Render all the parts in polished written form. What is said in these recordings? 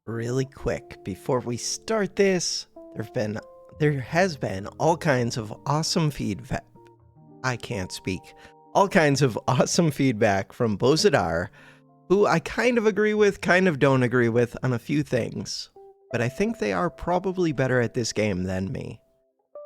Really quick before we start this, there has been all kinds of awesome feedback. I can't speak. All kinds of awesome feedback from Bozadar, who I kind of agree with, kind of don't agree with on a few things, but I think they are probably better at this game than me.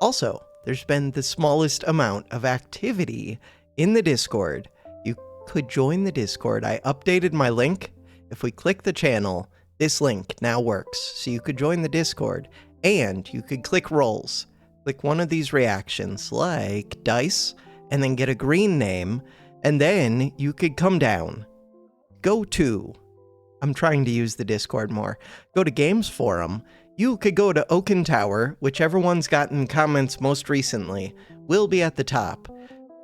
Also, there's been the smallest amount of activity in the Discord. You could join the Discord. I updated my link. If we click the channel, this link now works. So you could join the Discord and you could click roles. Click one of these reactions like dice and then get a green name, and then you could come down. I'm trying to use the Discord more. Go to Games Forum. You could go to Oaken Tower, whichever one's gotten comments most recently will be at the top.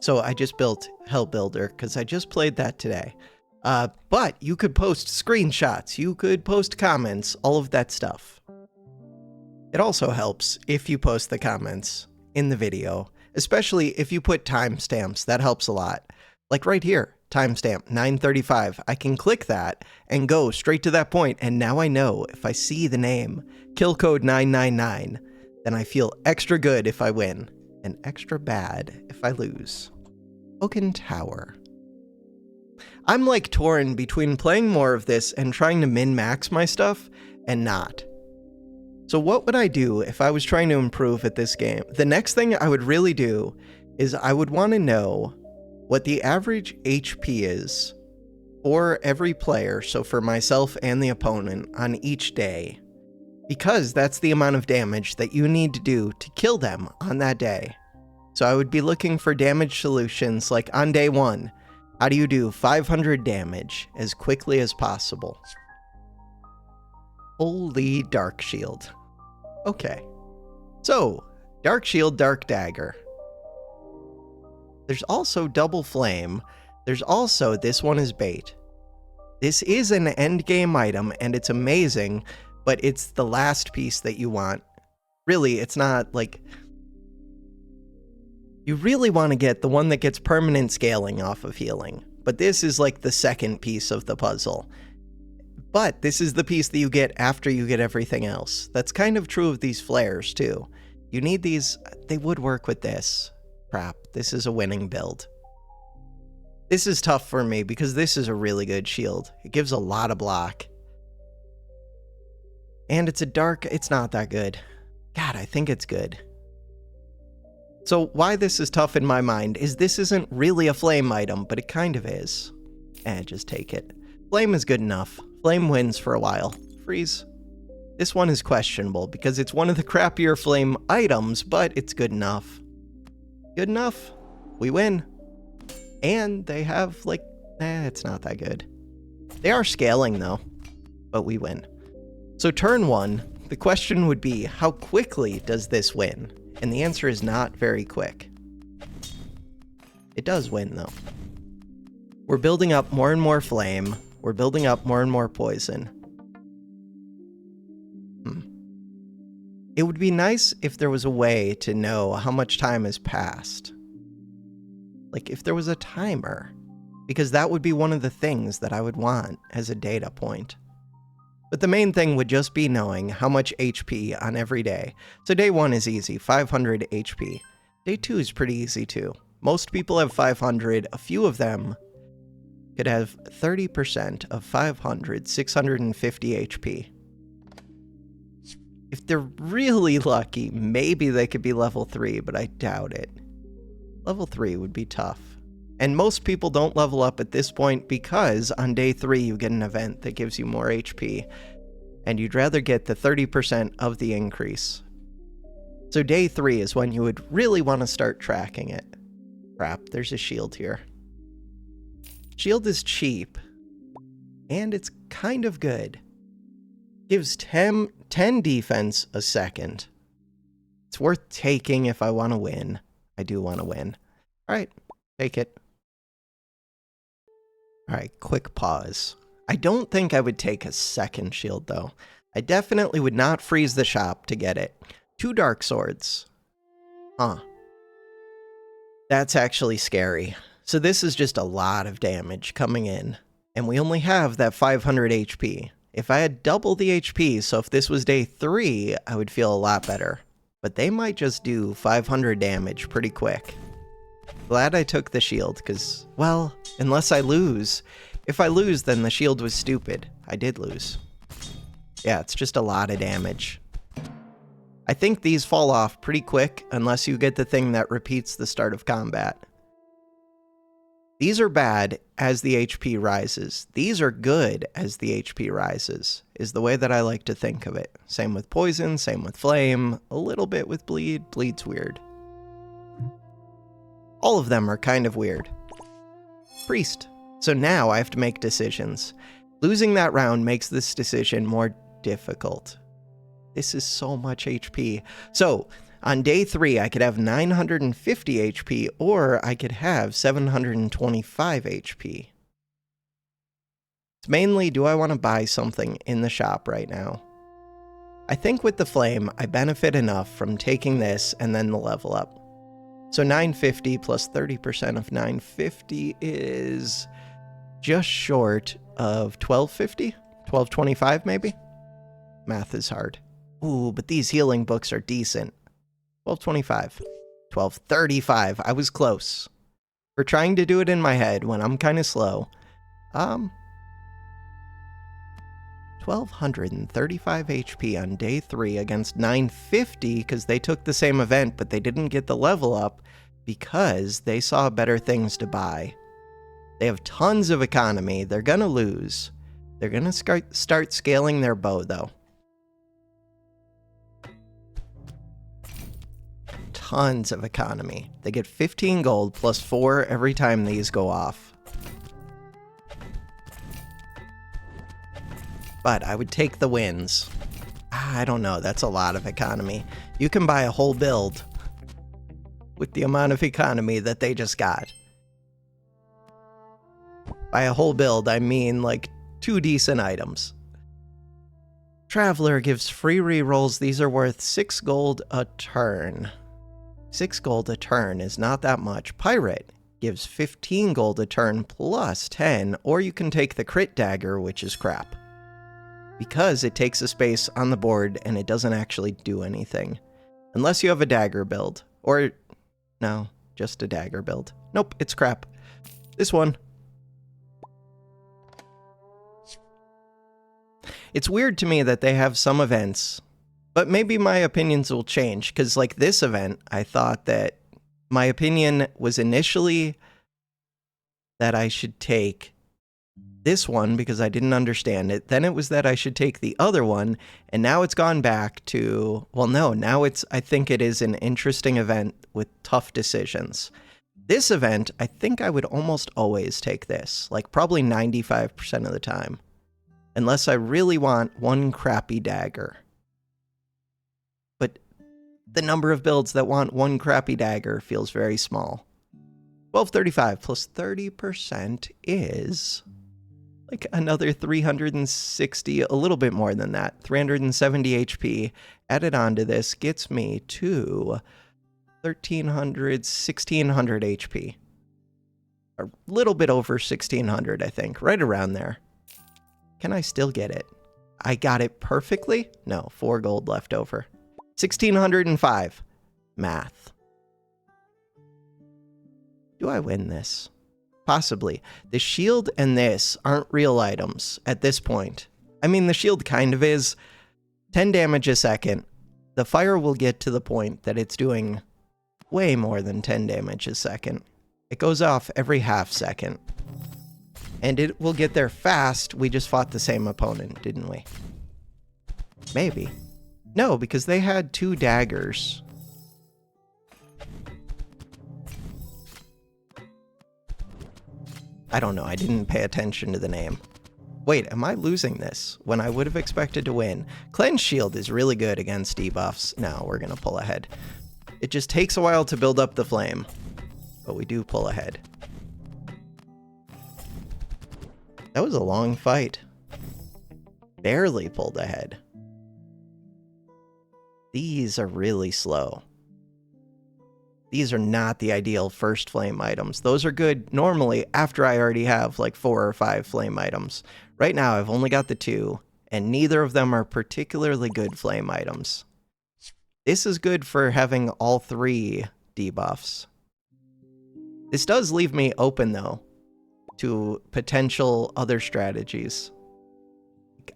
So I just built Hellbuilder because I just played that today. But you could post screenshots, you could post comments, all of that stuff. It also helps if you post the comments in the video, especially if you put timestamps. That helps a lot. Like right here, timestamp 9:35. I can click that and go straight to that point, and now I know if I see the name killcode 999, then I feel extra good if I win, and extra bad if I lose. Oaken Tower. I'm like torn between playing more of this and trying to min-max my stuff and not. So what would I do if I was trying to improve at this game? The next thing I would really do is I would want to know what the average HP is for every player, so for myself and the opponent, on each day. Because that's the amount of damage that you need to do to kill them on that day. So I would be looking for damage solutions like on day 1, how do you do 500 damage as quickly as possible? Holy Dark Shield. Okay. So, Dark Shield, Dark Dagger. There's also Double Flame. There's also, this one is bait. This is an endgame item and it's amazing, but it's the last piece that you want. Really, it's not like... You really want to get the one that gets permanent scaling off of healing, but this is like the second piece of the puzzle. But this is the piece that you get after you get everything else. That's kind of true of these flares too. You need these, they would work with this. Crap, this is a winning build. This is tough for me because this is a really good shield. It gives a lot of block. And it's a dark, it's not that good. God, I think it's good. So why this is tough in my mind is this isn't really a flame item, but it kind of is. Just take it. Flame is good enough. Flame wins for a while. Freeze. This one is questionable because it's one of the crappier flame items, but it's good enough. Good enough. We win. And they have like, it's not that good. They are scaling though, but we win. So turn 1, the question would be, how quickly does this win? And the answer is not very quick. It does win, though. We're building up more and more flame. We're building up more and more poison. It would be nice if there was a way to know how much time has passed. Like, if there was a timer. Because that would be one of the things that I would want as a data point. But the main thing would just be knowing how much HP on every day. So day 1 is easy, 500 HP. Day 2 is pretty easy too. Most people have 500, a few of them could have 30% of 500, 650 HP. If they're really lucky, maybe they could be level 3, but I doubt it. Level 3 would be tough. And most people don't level up at this point because on day 3 you get an event that gives you more HP, and you'd rather get the 30% of the increase. So day 3 is when you would really want to start tracking it. Crap, there's a shield here. Shield is cheap, and it's kind of good. Gives 10 defense a second. It's worth taking if I want to win. I do want to win. Alright, take it. Alright, quick pause. I don't think I would take a second shield, though. I definitely would not freeze the shop to get it. 2 dark swords. That's actually scary. So this is just a lot of damage coming in. And we only have that 500 HP. If I had double the HP, so if this was day 3, I would feel a lot better. But they might just do 500 damage pretty quick. Glad I took the shield, because, well, unless I lose. If I lose, then the shield was stupid. I did lose. Yeah, it's just a lot of damage. I think these fall off pretty quick, unless you get the thing that repeats the start of combat. These are bad as the HP rises. These are good as the HP rises, is the way that I like to think of it. Same with poison, same with flame, a little bit with bleed. Bleed's weird. All of them are kind of weird. Priest. So now I have to make decisions. Losing that round makes this decision more difficult. This is so much HP. So, on day 3, I could have 950 HP, or I could have 725 HP. It's mainly, do I want to buy something in the shop right now? I think with the flame, I benefit enough from taking this and then the level up. So 950 plus 30% of 950 is just short of 1250? 1225 maybe? Math is hard. Ooh, but these healing books are decent. 1225. 1235. I was close. For trying to do it in my head when I'm kind of slow. 1235 HP on day 3 against 950 because they took the same event, but they didn't get the level up because they saw better things to buy. They have tons of economy. They're gonna lose. They're gonna start scaling their bow, though. Tons of economy. They get 15 gold plus 4 every time these go off. But I would take the wins. I don't know, that's a lot of economy. You can buy a whole build with the amount of economy that they just got. By a whole build, I mean like 2 decent items. Traveler gives free rerolls. These are worth 6 gold a turn. 6 gold a turn is not that much. Pirate gives 15 gold a turn plus 10, or you can take the crit dagger, which is crap. Because it takes a space on the board and it doesn't actually do anything. Unless you have a dagger build. Or, no, just a dagger build. Nope, it's crap. This one. It's weird to me that they have some events, but maybe my opinions will change, because like this event, I thought that my opinion was initially that I should take this one because I didn't understand it. Then it was that I should take the other one, and now it's gone back to, well, no, now I think it is an interesting event with tough decisions. This event, I think I would almost always take this, like probably 95% of the time. Unless I really want one crappy dagger. But the number of builds that want one crappy dagger feels very small. 1235 plus 30% is like another 360, a little bit more than that. 370 HP added onto this gets me to 1300, 1600 HP. A little bit over 1600, I think, right around there. Can I still get it? I got it perfectly? No, 4 gold left over. 1605. Math. Do I win this? Possibly. The shield and this aren't real items at this point. I mean, the shield kind of is. 10 damage a second. The fire will get to the point that it's doing way more than 10 damage a second. It goes off every half second. And it will get there fast. We just fought the same opponent, didn't we? Maybe. No, because they had 2 daggers. I don't know. I didn't pay attention to the name. Wait, am I losing this when I would have expected to win? Cleanse Shield is really good against debuffs. No, we're going to pull ahead. It just takes a while to build up the flame. But we do pull ahead. That was a long fight. Barely pulled ahead. These are really slow. These are not the ideal first flame items. Those are good normally after I already have like 4 or 5 flame items. Right now I've only got the 2, and neither of them are particularly good flame items. This is good for having all 3 debuffs. This does leave me open, though, to potential other strategies.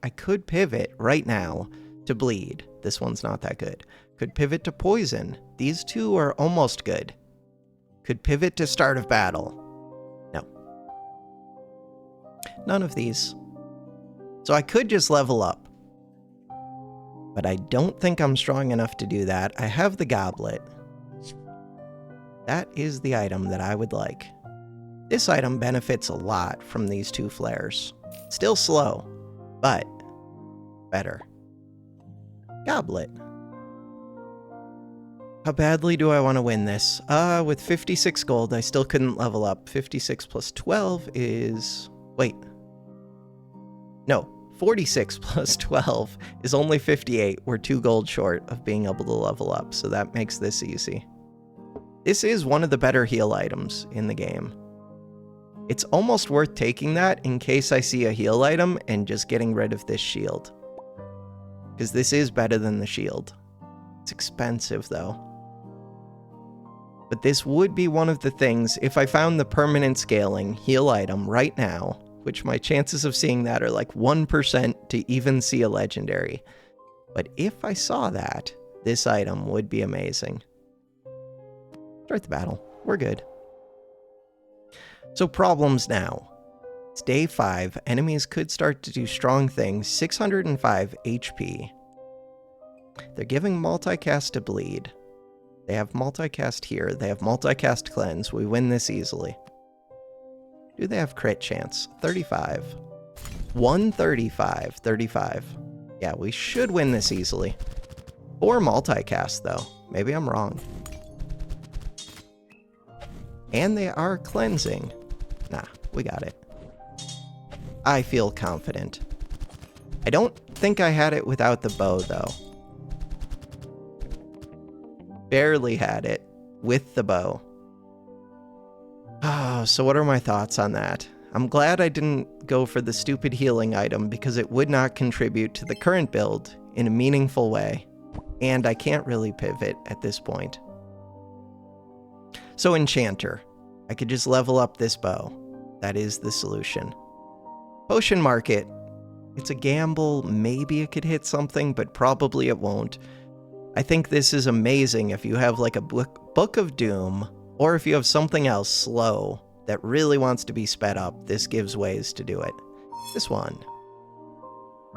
I could pivot right now to bleed. This one's not that good. Could pivot to poison. These 2 are almost good. Could pivot to start of battle. No. None of these. So I could just level up. But I don't think I'm strong enough to do that. I have the goblet. That is the item that I would like. This item benefits a lot from these 2 flares. Still slow, but better. Goblet. How badly do I want to win this? With 56 gold, I still couldn't level up. 56 plus 12 is... Wait. No. 46 plus 12 is only 58. We're 2 gold short of being able to level up, so that makes this easy. This is one of the better heal items in the game. It's almost worth taking that in case I see a heal item and just getting rid of this shield. Because this is better than the shield. It's expensive, though. But this would be one of the things, if I found the permanent scaling heal item right now, which my chances of seeing that are like 1% to even see a legendary. But if I saw that, this item would be amazing. Start the battle. We're good. So problems now. It's day 5. Enemies could start to do strong things. 605 HP. They're giving multicast to bleed. They have multicast here. They have multicast cleanse. We win this easily. Do they have crit chance? 35. 135. 35. Yeah, we should win this easily. Or multicast, though. Maybe I'm wrong. And they are cleansing. Nah, we got it. I feel confident. I don't think I had it without the bow, though. Barely had it with the bow. Oh, so what are my thoughts on that? I'm glad I didn't go for the stupid healing item because it would not contribute to the current build in a meaningful way. And I can't really pivot at this point. So Enchanter. I could just level up this bow. That is the solution. Potion Market. It's a gamble. Maybe it could hit something, but probably it won't. I think this is amazing if you have like a Book of Doom, or if you have something else slow that really wants to be sped up. This gives ways to do it. This one.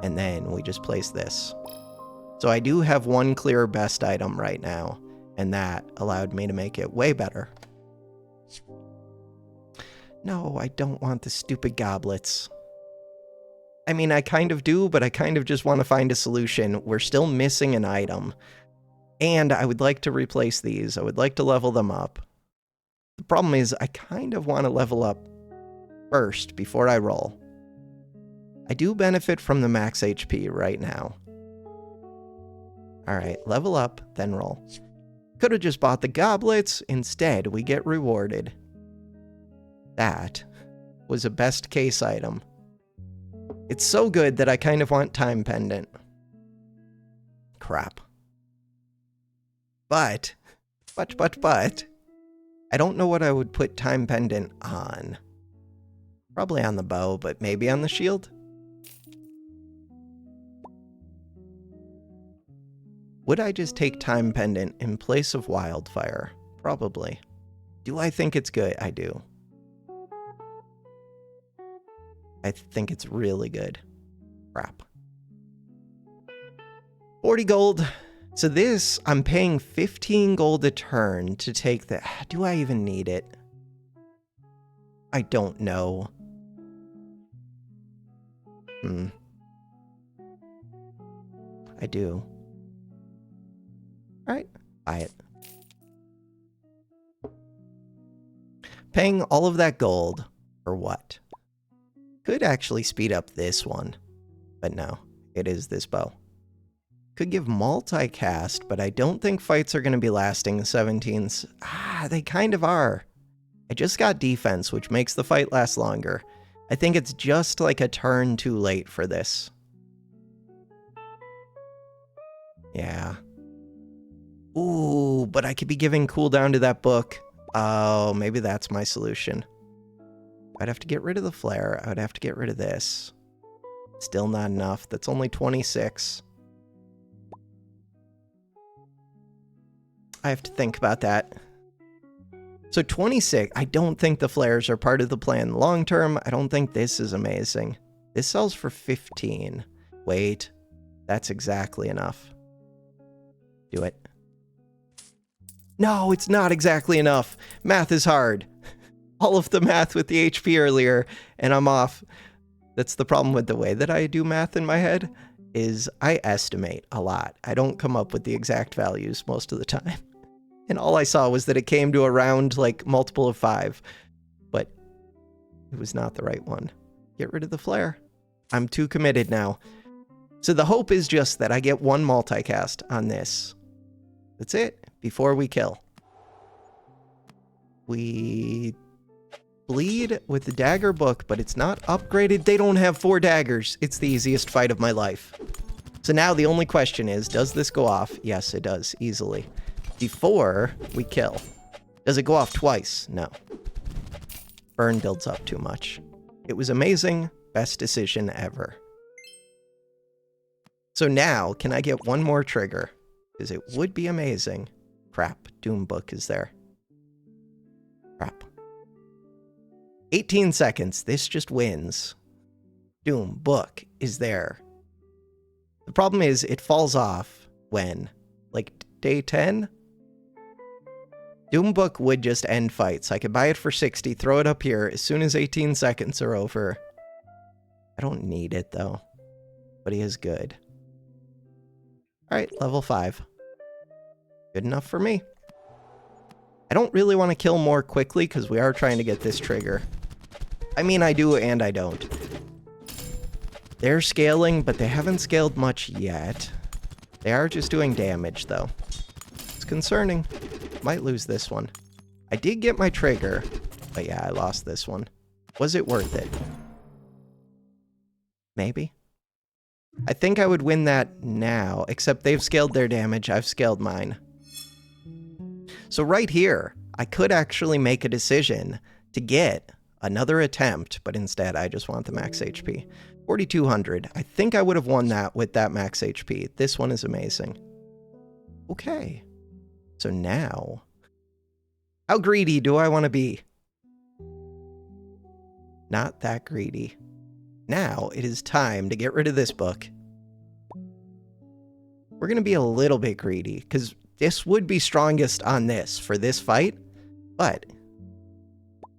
And then we just place this. So I do have one clear best item right now, and that allowed me to make it way better. No, I don't want the stupid goblets. I mean, I kind of do, but I kind of just want to find a solution. We're still missing an item. And I would like to replace these. I would like to level them up. The problem is I kind of want to level up first before I roll. I do benefit from the max HP right now. Alright, level up, then roll. Could have just bought the goblets. Instead, we get rewarded. That was a best case item. It's so good that I kind of want Time Pendant. Crap. But, I don't know what I would put Time Pendant on. Probably on the bow, but maybe on the shield? Would I just take Time Pendant in place of Wildfire? Probably. Do I think it's good? I do. I think it's really good. Crap. 40 gold. So this, I'm paying 15 gold a turn to take the... Do I even need it? I don't know. I do. Alright, buy it. Paying all of that gold for what? Could actually speed up this one, but no, it is this bow. Could give multicast, but I don't think fights are going to be lasting 17s. They kind of are. I just got defense, which makes the fight last longer. I think it's just like a turn too late for this. Yeah. Ooh, but I could be giving cooldown to that book. Oh, maybe that's my solution. I'd have to get rid of the flare. I would have to get rid of this. Still not enough. That's only 26. I have to think about that. So 26, I don't think the flares are part of the plan long term. I don't think this is amazing. This sells for 15. Wait, that's exactly enough. Do it. No, it's not exactly enough. Math is hard. All of the math with the HP earlier, and I'm off. That's the problem with the way that I do math in my head, is I estimate a lot. I don't come up with the exact values most of the time. And all I saw was that it came to around like multiple of 5, but it was not the right one. Get rid of the flare. I'm too committed now. So the hope is just that I get one multicast on this. That's it, before we kill. We bleed with the dagger book, but it's not upgraded. They don't have 4 daggers. It's the easiest fight of my life. So now the only question is, does this go off? Yes, it does, easily. Before we kill. Does it go off twice? No. Burn builds up too much. It was amazing. Best decision ever. So now, can I get one more trigger? Because it would be amazing. Crap, Doom Book is there. Crap. 18 seconds. This just wins. Doom Book is there. The problem is, it falls off when? Like, day 10? Doom Book would just end fights. I could buy it for 60, throw it up here as soon as 18 seconds are over. I don't need it, though. But he is good. Alright, level 5. Good enough for me. I don't really want to kill more quickly, because we are trying to get this trigger. I mean, I do and I don't. They're scaling, but they haven't scaled much yet. They are just doing damage, though. It's concerning. Might lose this one. I did get my trigger, but yeah, I lost this one. Was it worth it? Maybe. I think I would win that now, except they've scaled their damage, I've scaled mine. So right here, I could actually make a decision to get another attempt, but instead I just want the max HP. 4,200. I think I would have won that with that max HP. This one is amazing. Okay. So now, how greedy do I want to be? Not that greedy. Now it is time to get rid of this book. We're going to be a little bit greedy, because this would be strongest on this for this fight, but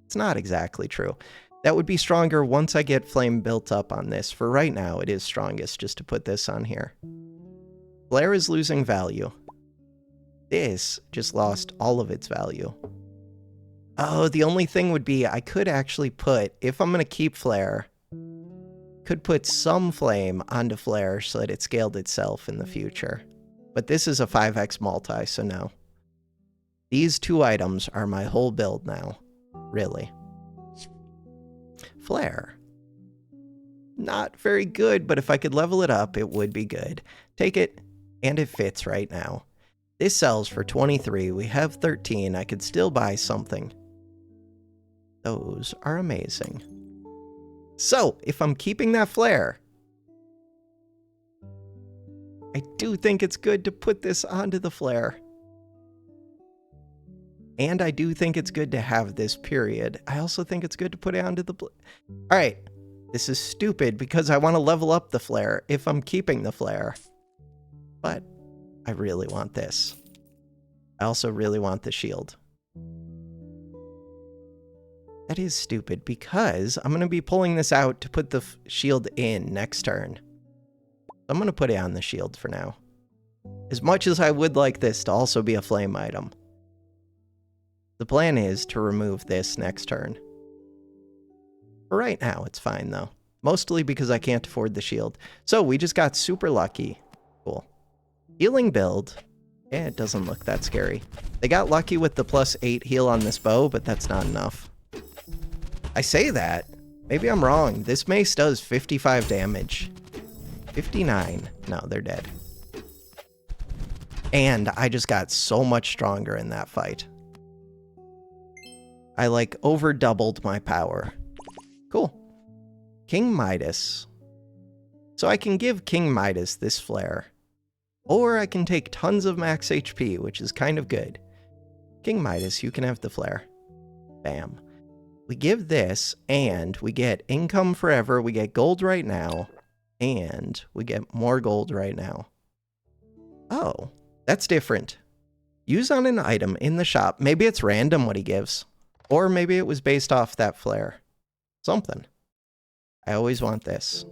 it's not exactly true. That would be stronger once I get flame built up on this. For right now, it is strongest just to put this on here. Flare is losing value. This just lost all of its value. Oh, the only thing would be I could actually put, if I'm going to keep flare, could put some flame onto flare so that it scaled itself in the future. But this is a 5x multi, so no. These 2 items are my whole build now. Really. Flare. Not very good, but if I could level it up, it would be good. Take it, and it fits right now. This sells for 23. We have 13. I could still buy something. Those are amazing. So, if I'm keeping that flare, I do think it's good to put this onto the flare. And I do think it's good to have this period. I also think it's good to put it onto the... Alright, this is stupid because I want to level up the flare if I'm keeping the flare. But I really want this. I also really want the shield. That is stupid because I'm going to be pulling this out to put the shield in next turn. I'm going to put it on the shield for now. As much as I would like this to also be a flame item. The plan is to remove this next turn. For right now, it's fine though. Mostly because I can't afford the shield. So we just got super lucky. Cool. Healing build. Yeah, it doesn't look that scary. They got lucky with the +8 heal on this bow, but that's not enough. I say that. Maybe I'm wrong. This mace does 55 damage. 59. No, they're dead. And I just got so much stronger in that fight. I like over doubled my power. Cool. King Midas. So I can give King Midas this flare. Or I can take tons of max HP, which is kind of good. King Midas, you can have the flare. Bam. We give this, and we get income forever, we get gold right now, and we get more gold right now. Oh, that's different. Use on an item in the shop. Maybe it's random what he gives. Or maybe it was based off that flare. Something. I always want this.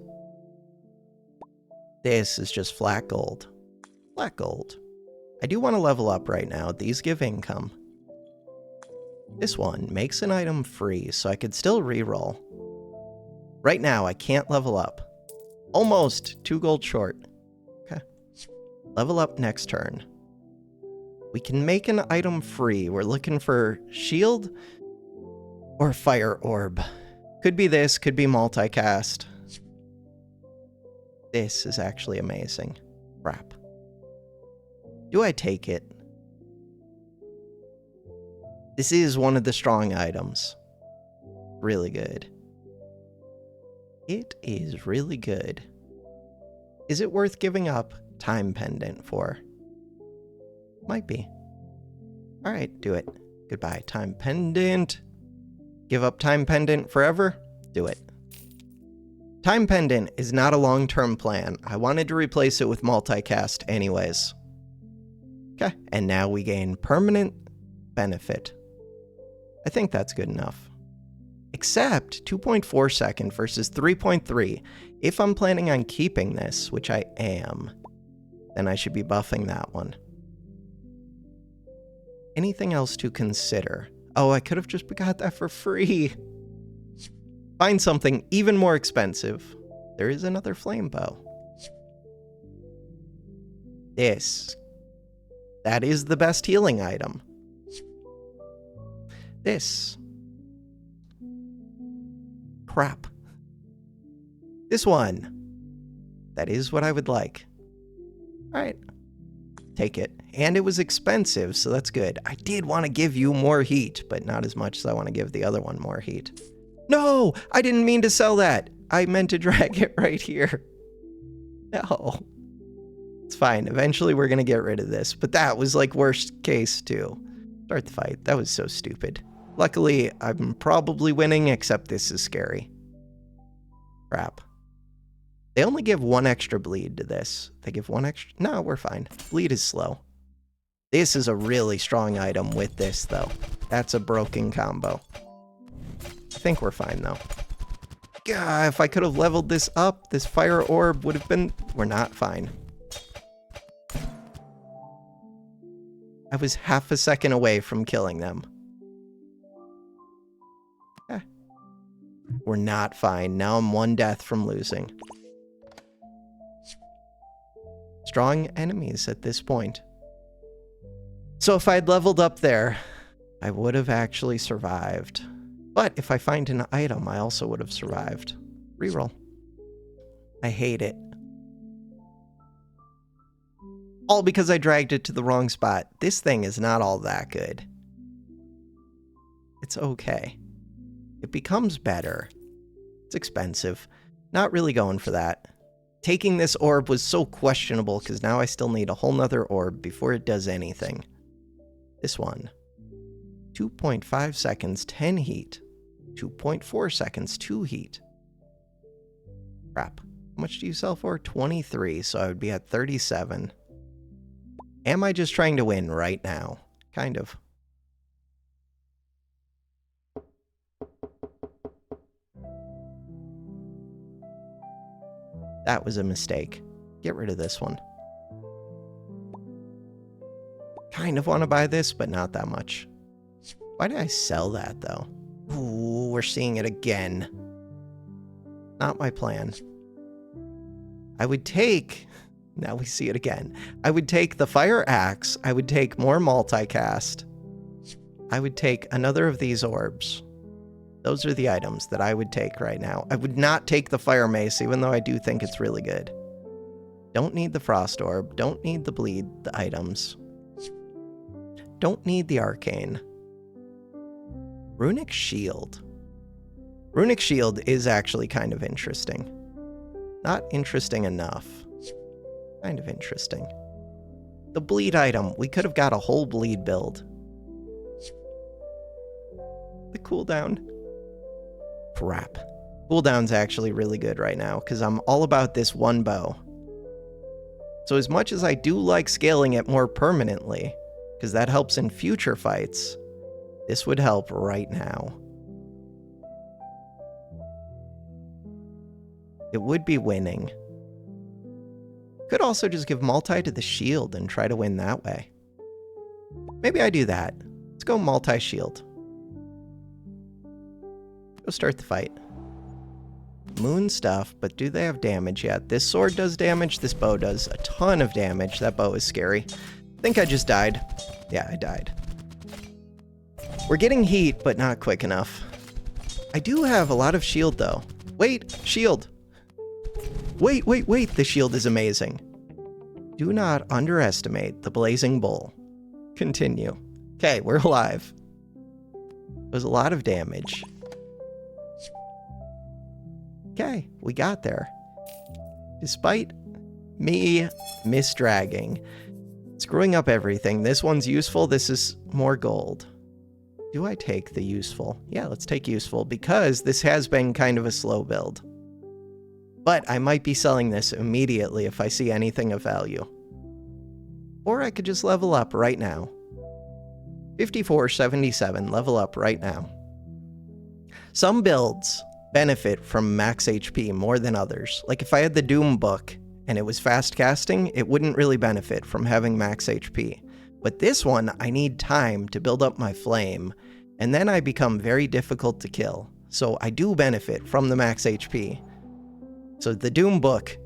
This is just flat gold. Flat gold. I do want to level up right now. These give income. This one makes an item free, so I could still reroll. Right now, I can't level up. Almost 2 gold short. Okay. Level up next turn. We can make an item free. We're looking for shield or fire orb. Could be this, could be multicast. This is actually amazing. Crap. Do I take it? This is one of the strong items. Really good. It is really good. Is it worth giving up time pendant for? Might be. Alright, do it. Goodbye, time pendant. Give up time pendant forever? Do it. Time pendant is not a long-term plan. I wanted to replace it with multicast anyways. Okay, and now we gain permanent benefit. I think that's good enough. Except 2.4 second versus 3.3. If I'm planning on keeping this, which I am, then I should be buffing that one. Anything else to consider? Oh, I could have just got that for free. Find something even more expensive. There is another flame bow. This. That is the best healing item. This. Crap. This one. That is what I would like. Alright. Take it. And it was expensive, so that's good. I did want to give you more heat, but not as much as I want to give the other one more heat. No! I didn't mean to sell that! I meant to drag it right here. No. It's fine. Eventually we're gonna get rid of this, but that was like worst case too. Start the fight. That was so stupid. Luckily, I'm probably winning, except this is scary. Crap. They only give 1 extra bleed to this. They give 1 extra... No, we're fine. Bleed is slow. This is a really strong item with this, though. That's a broken combo. I think we're fine, though. God, if I could have leveled this up, this fire orb would have been... We're not fine. I was half a second away from killing them. Eh. We're not fine. Now I'm 1 death from losing. Strong enemies at this point. So if I'd leveled up there, I would have actually survived. But if I find an item, I also would have survived. Reroll. I hate it. All because I dragged it to the wrong spot. This thing is not all that good. It's okay. It becomes better. It's expensive. Not really going for that. Taking this orb was so questionable because now I still need a whole nother orb before it does anything. This one. 2.5 seconds, 10 heat. 2.4 seconds, 2 heat. Crap. How much do you sell for? 23, so I would be at 37. Am I just trying to win right now? Kind of. That was a mistake. Get rid of this one. Kind of want to buy this, but not that much. Why did I sell that, though? Ooh, we're seeing it again. Not my plan. I would take... Now we see it again. I would take the fire axe. I would take more multicast. I would take another of these orbs. Those are the items that I would take right now. I would not take the fire mace, even though I do think it's really good. Don't need the Frost Orb. Don't need the Bleed, the items. Don't need the Arcane. Runic Shield. Runic Shield is actually kind of interesting. Not interesting enough. Kind of interesting. The Bleed item. We could have got a whole Bleed build. The cooldown. Crap. Cooldown's actually really good right now, because I'm all about this one bow. So as much as I do like scaling it more permanently, because that helps in future fights, this would help right now. It would be winning. Could also just give multi to the shield and try to win that way. Maybe I do that. Let's go multi-shield. Go start the fight. Moon stuff, but do they have damage yet? This sword does damage, this bow does a ton of damage. That bow is scary. I think I just died. Yeah, I died. We're getting heat, but not quick enough. I do have a lot of shield, though. Wait, shield. Wait, the shield is amazing. Do not underestimate the Blazing Bull. Continue. Okay, we're alive. It was a lot of damage. Okay, we got there. Despite me misdragging, screwing up everything, this one's useful, this is more gold. Do I take the useful? Yeah, let's take useful, because this has been kind of a slow build. But I might be selling this immediately if I see anything of value. Or I could just level up right now. 5477, level up right now. Some builds benefit from max HP more than others. Like if I had the Doom book and it was fast casting, it wouldn't really benefit from having max HP. But this one, I need time to build up my flame, and then I become very difficult to kill. So I do benefit from the max HP. So the Doom book,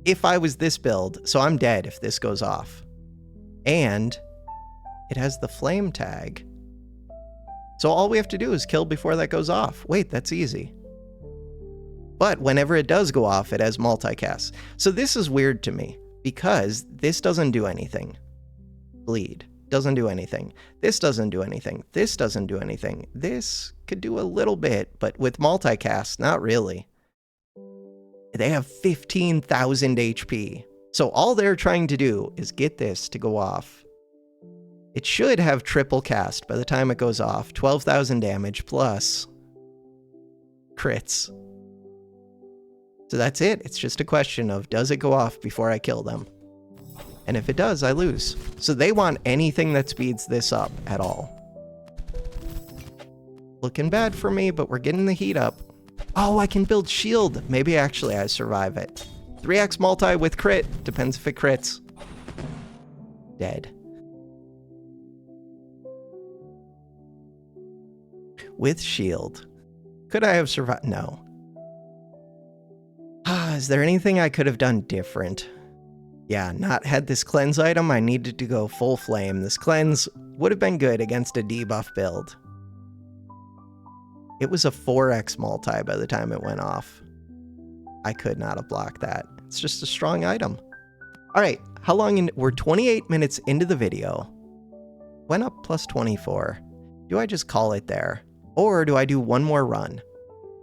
if I was this build, so I'm dead if this goes off. And it has the flame tag. So all we have to do is kill before that goes off. Wait, that's easy. But whenever it does go off, it has multicast. So this is weird to me, because this doesn't do anything. Bleed doesn't do anything. This doesn't do anything. This doesn't do anything. This could do a little bit, but with multicast, not really. They have 15,000 HP. So all they're trying to do is get this to go off. It should have triple cast by the time it goes off. 12,000 damage plus crits. So that's it. It's just a question of, does it go off before I kill them? And if it does, I lose. So they want anything that speeds this up at all. Looking bad for me, but we're getting the heat up. Oh, I can build shield. Maybe actually I survive it. 3x multi with crit. Depends if it crits. Dead. With shield. Could I have survived? No. Is there anything I could have done different? Yeah, not had this cleanse item. I needed to go full flame. This cleanse would have been good against a debuff build. It was a 4x multi by the time it went off. I could not have blocked that. It's just a strong item. All right, how long in? We're 28 minutes into the video. Went up plus 24. Do I just call it there? Or do I do one more run?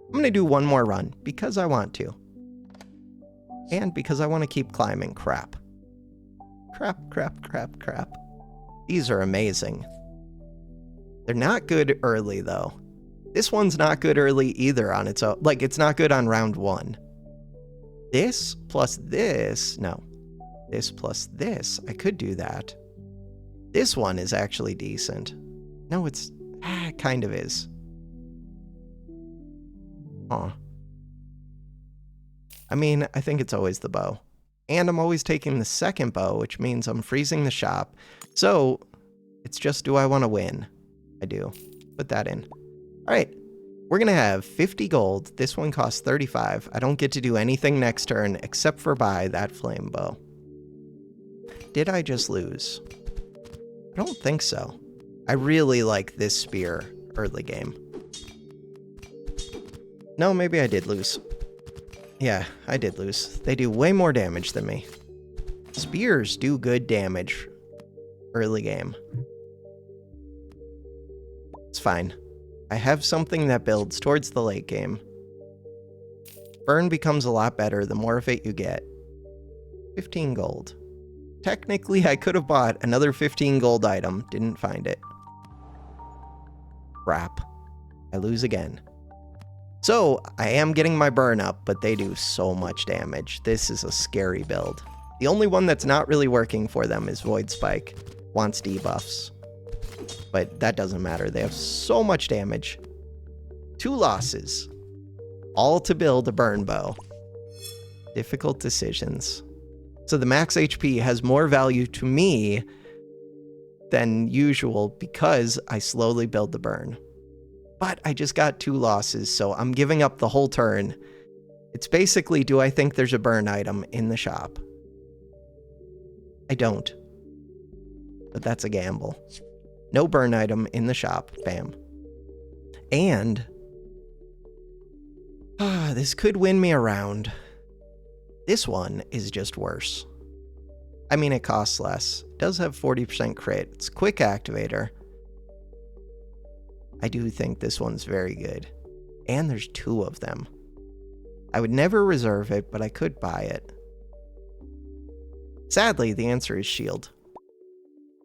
I'm going to do one more run because I want to. And because I want to keep climbing. Crap. Crap. These are amazing. They're not good early, though. This one's not good early either on its own. Like, it's not good on round 1. This plus this. No. This plus this. I could do that. This one is actually decent. No, it's... it kind of is. Aw. I mean, I think it's always the bow. And I'm always taking the second bow, which means I'm freezing the shop. So, it's just, do I want to win? I do. Put that in. Alright, we're going to have 50 gold. This one costs 35. I don't get to do anything next turn except for buy that flame bow. Did I just lose? I don't think so. I really like this spear early game. No, maybe I did lose. Yeah, I did lose. They do way more damage than me. Spears do good damage early game. It's fine. I have something that builds towards the late game. Burn becomes a lot better the more of it you get. 15 gold. Technically, I could have bought another 15 gold item. Didn't find it. Crap. I lose again. So, I am getting my burn up, but they do so much damage. This is a scary build. The only one that's not really working for them is Void Spike. Wants debuffs. But that doesn't matter. They have so much damage. 2 losses. All to build a burn bow. Difficult decisions. So the max HP has more value to me than usual because I slowly build the burn. But I just got 2 losses, so I'm giving up the whole turn. It's basically, do I think there's a burn item in the shop? I don't. But that's a gamble. No burn item in the shop. Bam. And this could win me a round. This one is just worse. I mean, it costs less. It does have 40% crit. It's quick activator. I do think this one's very good. And there's 2 of them. I would never reserve it, but I could buy it. Sadly, the answer is shield.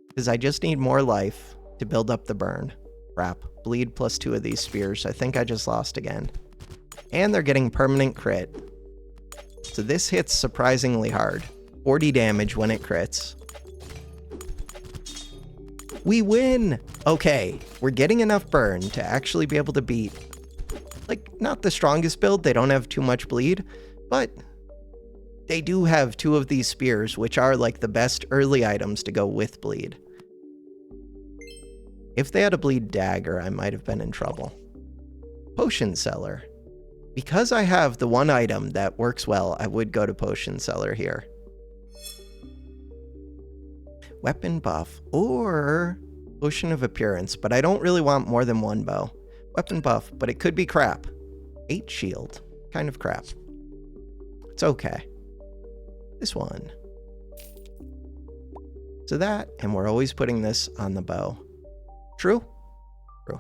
Because I just need more life to build up the burn. Crap. Bleed plus 2 of these spears. I think I just lost again. And they're getting permanent crit. So this hits surprisingly hard. 40 damage when it crits. We win! Okay, we're getting enough burn to actually be able to beat, like, not the strongest build, they don't have too much bleed, but they do have 2 of these spears, which are like the best early items to go with bleed. If they had a bleed dagger, I might have been in trouble. Potion seller. Because I have the one item that works well, I would go to potion seller here. Weapon buff or potion of appearance, but I don't really want more than 1 bow. Weapon buff, but it could be crap. 8 shield. Kind of crap. It's okay. This one. So that, and we're always putting this on the bow. True? True.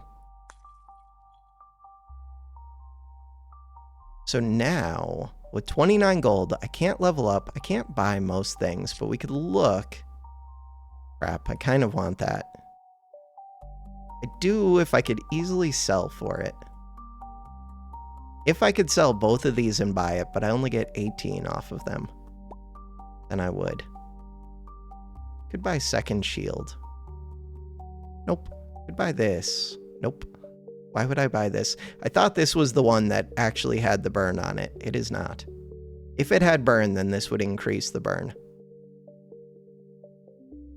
So now, with 29 gold, I can't level up. I can't buy most things, but we could look. Crap, I kind of want that. I do if I could easily sell for it. If I could sell both of these and buy it, but I only get 18 off of them, then I would. Could buy second shield. Nope. Could buy this. Nope. Why would I buy this? I thought this was the one that actually had the burn on it. It is not. If it had burn, then this would increase the burn.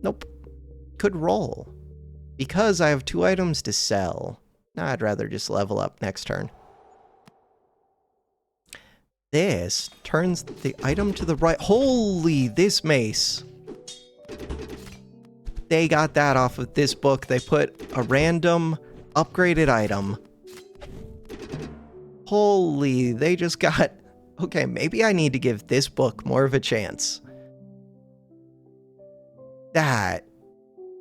Nope. Could roll. Because I have 2 items to sell. Nah, I'd rather just level up next turn. This turns the item to the right. Holy, this mace. They got that off of this book. They put a random upgraded item. Holy, they just got... Okay, maybe I need to give this book more of a chance. That...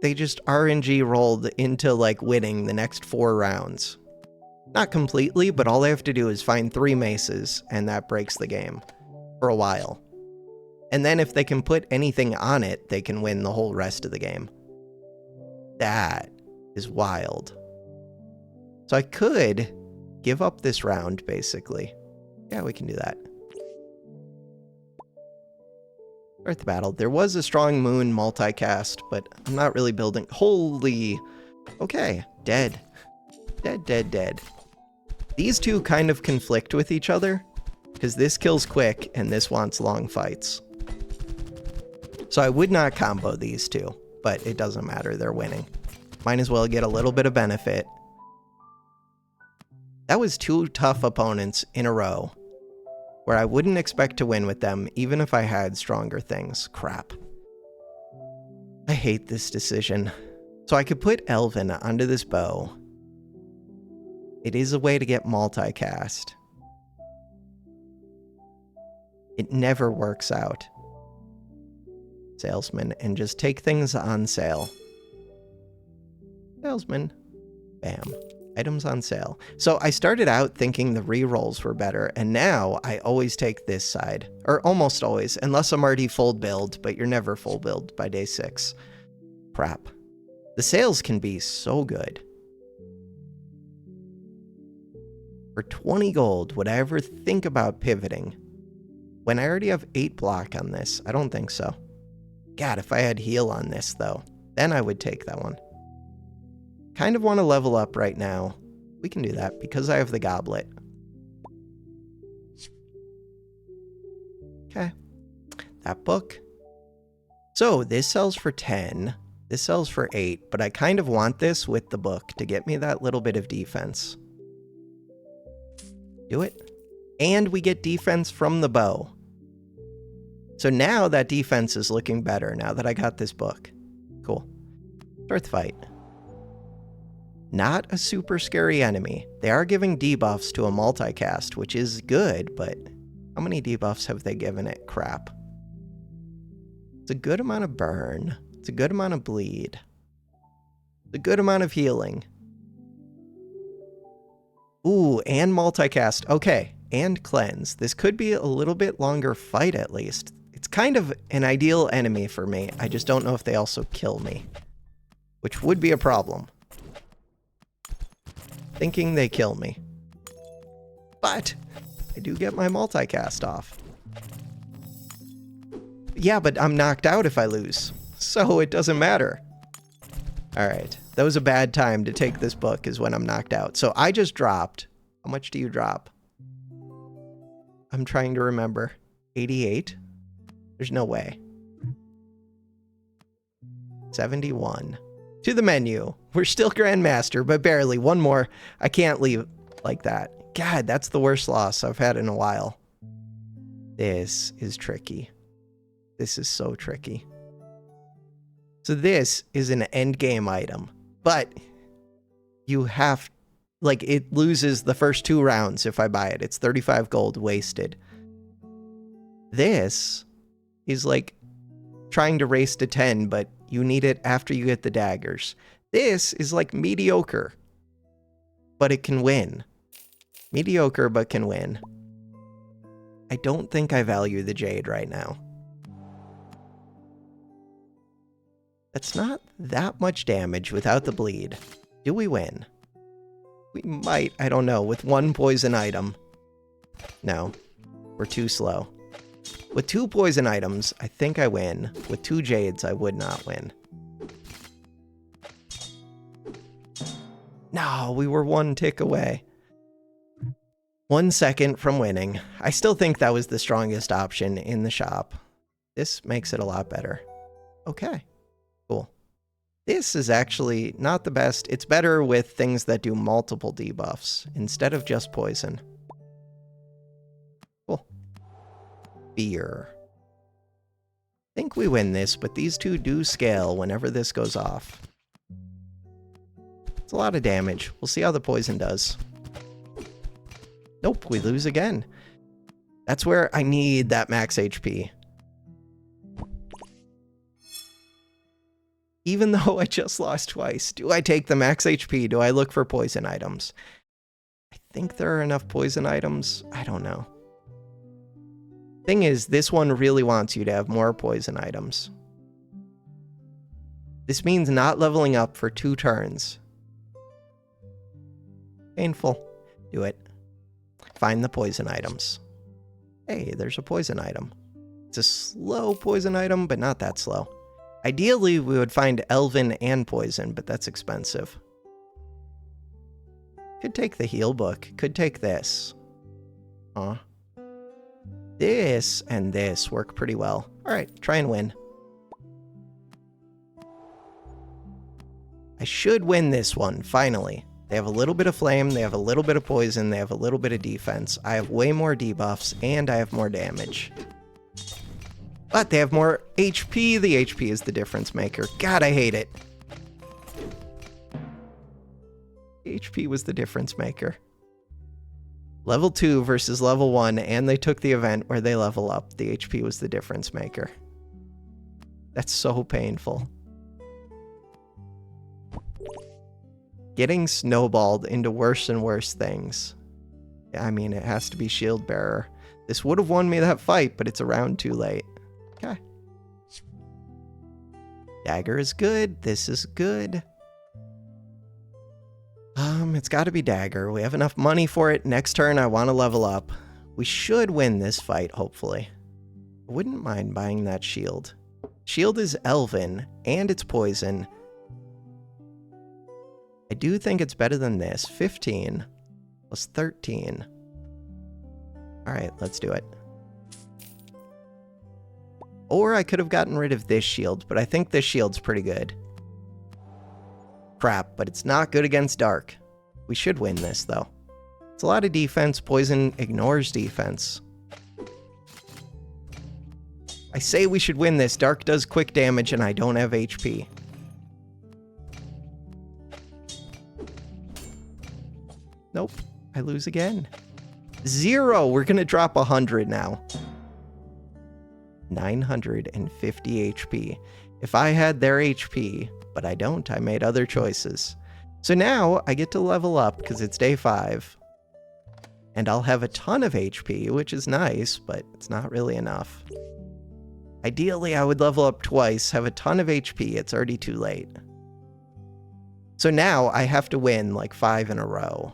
They just RNG rolled into, like, winning the next 4 rounds. Not completely, but all they have to do is find 3 maces, and that breaks the game. For a while. And then if they can put anything on it, they can win the whole rest of the game. That is wild. So I could give up this round, basically. Yeah, we can do that. Start the battle. There was a strong moon multicast, but I'm not really building... Holy... Okay, dead. Dead, dead, dead. These 2 kind of conflict with each other, because this kills quick, and this wants long fights. So I would not combo these 2, but it doesn't matter, they're winning. Might as well get a little bit of benefit. That was 2 tough opponents in a row, where I wouldn't expect to win with them, even if I had stronger things. Crap. I hate this decision. So I could put Elven onto this bow. It is a way to get multicast. It never works out. salesman, and just take things on sale. Salesman. Bam. Items on sale. So I started out thinking the re-rolls were better, and now I always take this side. Or almost always, unless I'm already full build, but you're never full build by day 6. Crap. The sales can be so good. For 20 gold, would I ever think about pivoting? When I already have 8 block on this, I don't think so. God, if I had heal on this, though, then I would take that one. Kind of want to level up right now. We can do that because I have the goblet. Okay. That book. So this sells for 10. This sells for 8, but I kind of want this with the book to get me that little bit of defense. Do it. And we get defense from the bow. So now that defense is looking better now that I got this book. Cool. Earth fight. Not a super scary enemy. They are giving debuffs to a multicast, which is good, but how many debuffs have they given it? Crap. It's a good amount of burn. It's a good amount of bleed. It's a good amount of healing. Ooh, and multicast. Okay, and cleanse. This could be a little bit longer fight at least. It's kind of an ideal enemy for me. I just don't know if they also kill me, which would be a problem. Thinking they kill me. But I do get my multicast off. Yeah, but I'm knocked out if I lose, so it doesn't matter. Alright, that was a bad time to take this book is when I'm knocked out. So I just dropped. How much do you drop? I'm trying to remember. 88? There's no way. 71. To the menu. We're still Grandmaster, but barely. One more. I can't leave like that. God, that's the worst loss I've had in a while. This is tricky. This is so tricky. So this is an endgame item, but you have, like, it loses the first 2 rounds if I buy it. It's 35 gold wasted. This is like trying to race to 10, but you need it after you get the daggers. This is like mediocre, but it can win. Mediocre, but can win. I don't think I value the Jade right now. That's not that much damage without the bleed. Do we win? We might, I don't know, with 1 poison item. No, we're too slow. With 2 poison items, I think I win. With 2 Jades, I would not win. No, we were 1 tick away. 1 second from winning. I still think that was the strongest option in the shop. This makes it a lot better. Okay, cool. This is actually not the best. It's better with things that do multiple debuffs instead of just poison. Cool. Fear. I think we win this, but these 2 do scale whenever this goes off. It's a lot of damage. We'll see how the poison does. Nope, we lose again. That's where I need that max HP. Even though I just lost twice, do I take the max HP? Do I look for poison items? I think there are enough poison items. I don't know. Thing is, this one really wants you to have more poison items. This means not leveling up for 2 turns. Painful. Do it. Find the poison items. Hey, there's a poison item. It's a slow poison item, but not that slow. Ideally, we would find Elven and poison, but that's expensive. Could take the heal book. Could take this. Huh. This and this work pretty well. Alright, try and win. I should win this one, finally. They have a little bit of flame, they have a little bit of poison, they have a little bit of defense. I have way more debuffs, and I have more damage. But they have more HP. The HP is the difference maker. God, I hate it. HP was the difference maker. Level 2 versus level 1, and they took the event where they level up. The HP was the difference maker. That's so painful. Getting snowballed into worse and worse things. I mean, it has to be shield bearer. This would have won me that fight, but it's a round too late. Okay. Dagger is good. This is good. It's got to be dagger. We have enough money for it. Next turn, I want to level up. We should win this fight, hopefully. I wouldn't mind buying that shield. Shield is elven, and it's poison. I do think it's better than this. 15 plus 13. All right, let's do it. Or I could have gotten rid of this shield, but I think this shield's pretty good. Crap, but it's not good against dark. We should win this, though. It's a lot of defense. Poison ignores defense. I say we should win this. Dark does quick damage, and I don't have HP. Nope. I lose again. 0. We're going to drop 100 now. 950 HP. If I had their HP, but I don't, I made other choices. So now I get to level up because it's day 5. And I'll have a ton of HP, which is nice, but it's not really enough. Ideally, I would level up twice, have a ton of HP. It's already too late. So now I have to win like 5 in a row.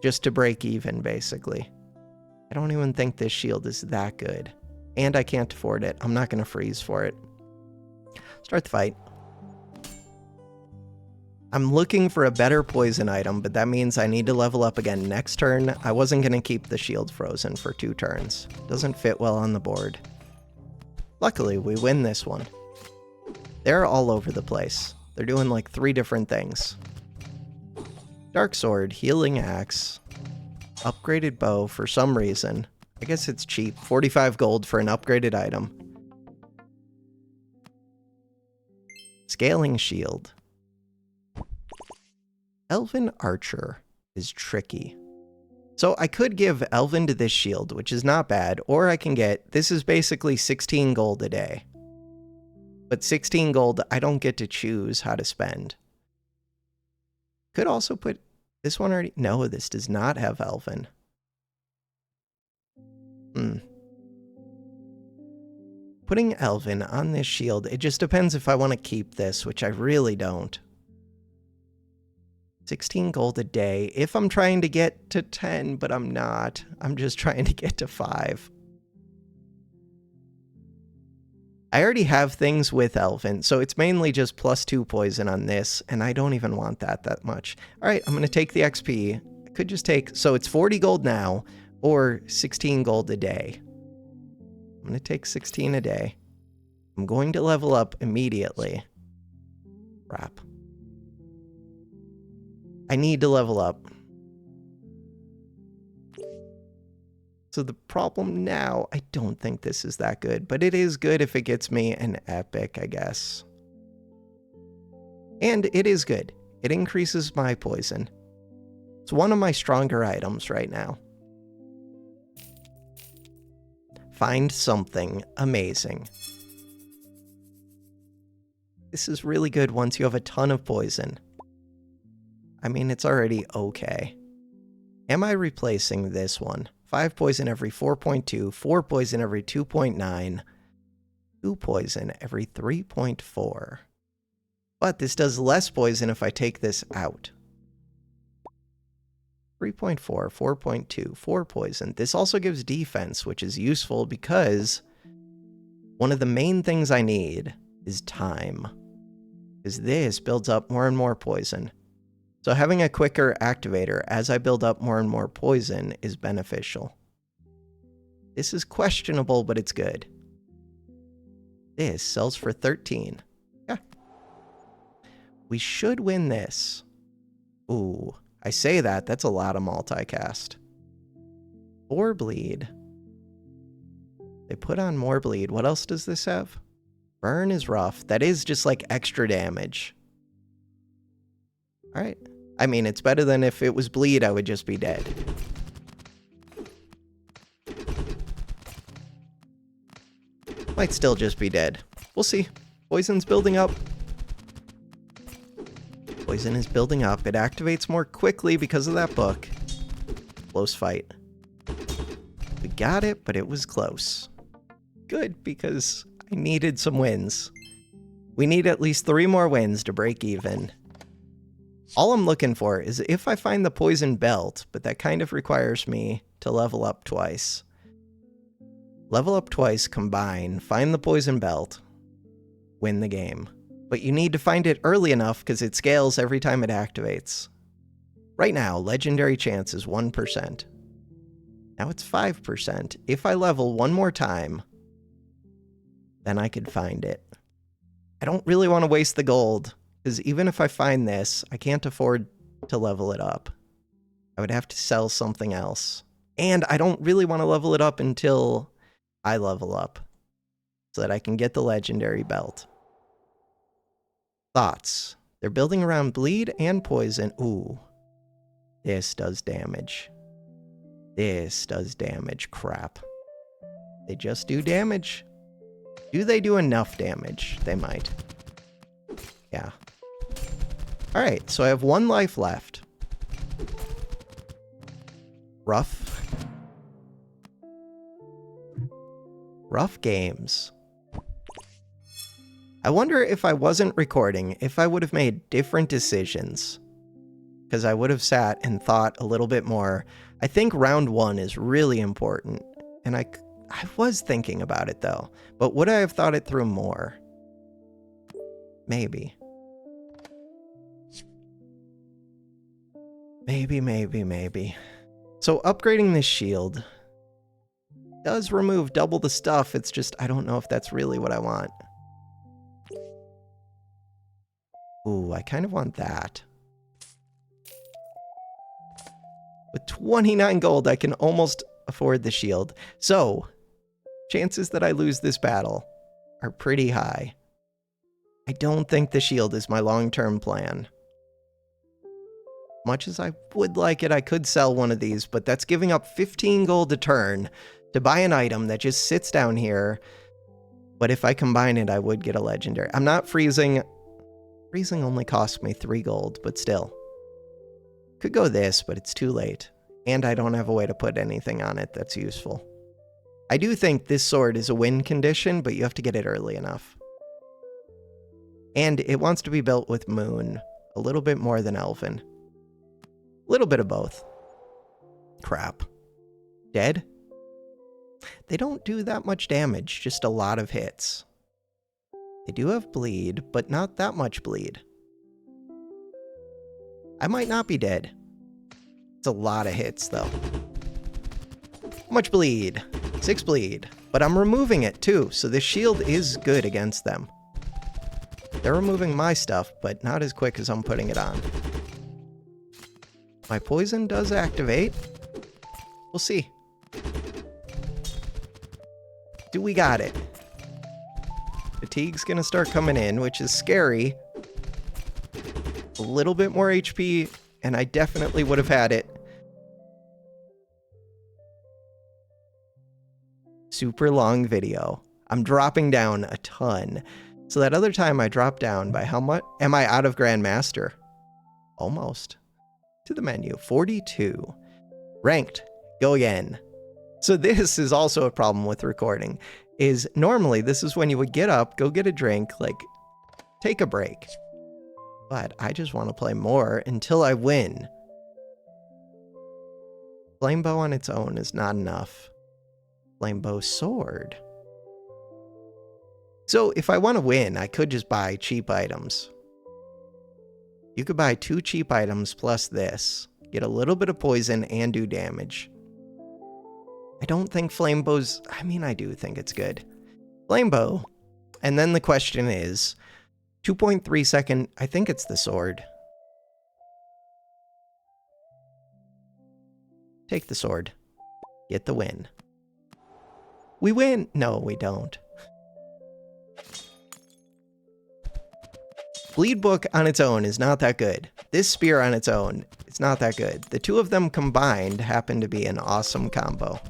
Just to break even, basically. I don't even think this shield is that good. And I can't afford it. I'm not going to freeze for it. Start the fight. I'm looking for a better poison item, but that means I need to level up again next turn. I wasn't going to keep the shield frozen for 2 turns. Doesn't fit well on the board. Luckily, we win this one. They're all over the place. They're doing like 3 different things. Dark sword, healing axe, upgraded bow for some reason. I guess it's cheap. 45 gold for an upgraded item. Scaling shield. Elven archer is tricky. So I could give Elven to this shield, which is not bad, or I can get, this is basically 16 gold a day. But 16 gold, I don't get to choose how to spend. Could also put this one already, no, this does not have Elven. Putting Elven on this shield, it just depends if I want to keep this, which I really don't. 16 gold a day, if I'm trying to get to 10, but I'm not. I'm just trying to get to 5. I already have things with Elven, so it's mainly just +2 poison on this, and I don't even want that much. All right, I'm going to take the XP. I could just take, so it's 40 gold now, or 16 gold a day. I'm going to take 16 a day. I'm going to level up immediately. Crap. I need to level up. So the problem now, I don't think this is that good, but it is good if it gets me an epic, I guess. And it is good. It increases my poison. It's one of my stronger items right now. Find something amazing. This is really good once you have a ton of poison. I mean, it's already okay. Am I replacing this one? 5 poison every 4.2, 4 poison every 2.9, 2 poison every 3.4. But this does less poison if I take this out. 3.4, 4.2, 4 poison. This also gives defense, which is useful because one of the main things I need is time. Because this builds up more and more poison. So having a quicker activator as I build up more and more poison is beneficial. This is questionable, but it's good. This sells for 13. Yeah. We should win this. Ooh, I say that. That's a lot of multicast. 4 bleed. They put on more bleed. What else does this have? Burn is rough. That is just like extra damage. All right. I mean, it's better than if it was bleed, I would just be dead. Might still just be dead. We'll see. Poison's building up. Poison is building up. It activates more quickly because of that book. Close fight. We got it, but it was close. Good, because I needed some wins. We need at least 3 more wins to break even. All I'm looking for is if I find the poison belt, but that kind of requires me to level up twice. Level up twice, combine, find the poison belt, win the game. But you need to find it early enough because it scales every time it activates. Right now, legendary chance is 1%. Now it's 5%. If I level one more time, then I could find it. I don't really want to waste the gold, because even if I find this, I can't afford to level it up. I would have to sell something else. And I don't really want to level it up until I level up, so that I can get the legendary belt. Thoughts. They're building around bleed and poison. Ooh. This does damage. This does damage. Crap. They just do damage. Do they do enough damage? They might. Yeah. Alright, so I have 1 life left. Rough. Rough games. I wonder if I wasn't recording, if I would have made different decisions. Because I would have sat and thought a little bit more. I think round 1 is really important. And I was thinking about it though. But would I have thought it through more? Maybe. Maybe. So upgrading this shield does remove double the stuff. It's just, I don't know if that's really what I want. Ooh, I kind of want that. With 29 gold, I can almost afford the shield. So, chances that I lose this battle are pretty high. I don't think the shield is my long-term plan. Much as I would like it, I could sell one of these, but that's giving up 15 gold a turn to buy an item that just sits down here. But if I combine it, I would get a legendary. I'm not freezing. Freezing only cost me 3 gold, but still. Could go this, but it's too late. And I don't have a way to put anything on it that's useful. I do think this sword is a win condition, but you have to get it early enough. And it wants to be built with Moon. A little bit more than Elven. A little bit of both. Crap. Dead? They don't do that much damage, just a lot of hits. They do have bleed, but not that much bleed. I might not be dead. It's a lot of hits, though. How much bleed? 6 bleed. But I'm removing it, too, so this shield is good against them. They're removing my stuff, but not as quick as I'm putting it on. My poison does activate. We'll see. Do we got it? Fatigue's gonna start coming in, which is scary. A little bit more HP, and I definitely would have had it. Super long video. I'm dropping down a ton. So that other time I dropped down by how much? Am I out of Grandmaster? Almost. To the menu. 42. Ranked. Go again. So this is also a problem with recording. Is normally this is when you would get up, go get a drink, like take a break. But I just want to play more until I win. Flame bow on its own is not enough. Flame bow sword. So if I want to win, I could just buy cheap items. You could buy 2 cheap items plus this. Get a little bit of poison and do damage. I don't think flame bows... I mean, I do think it's good. Flame bow. And then the question is... 2.3 second... I think it's the sword. Take the sword. Get the win. We win! No, we don't. Bleed book on its own is not that good. This spear on its own is not that good. The two of them combined happen to be an awesome combo.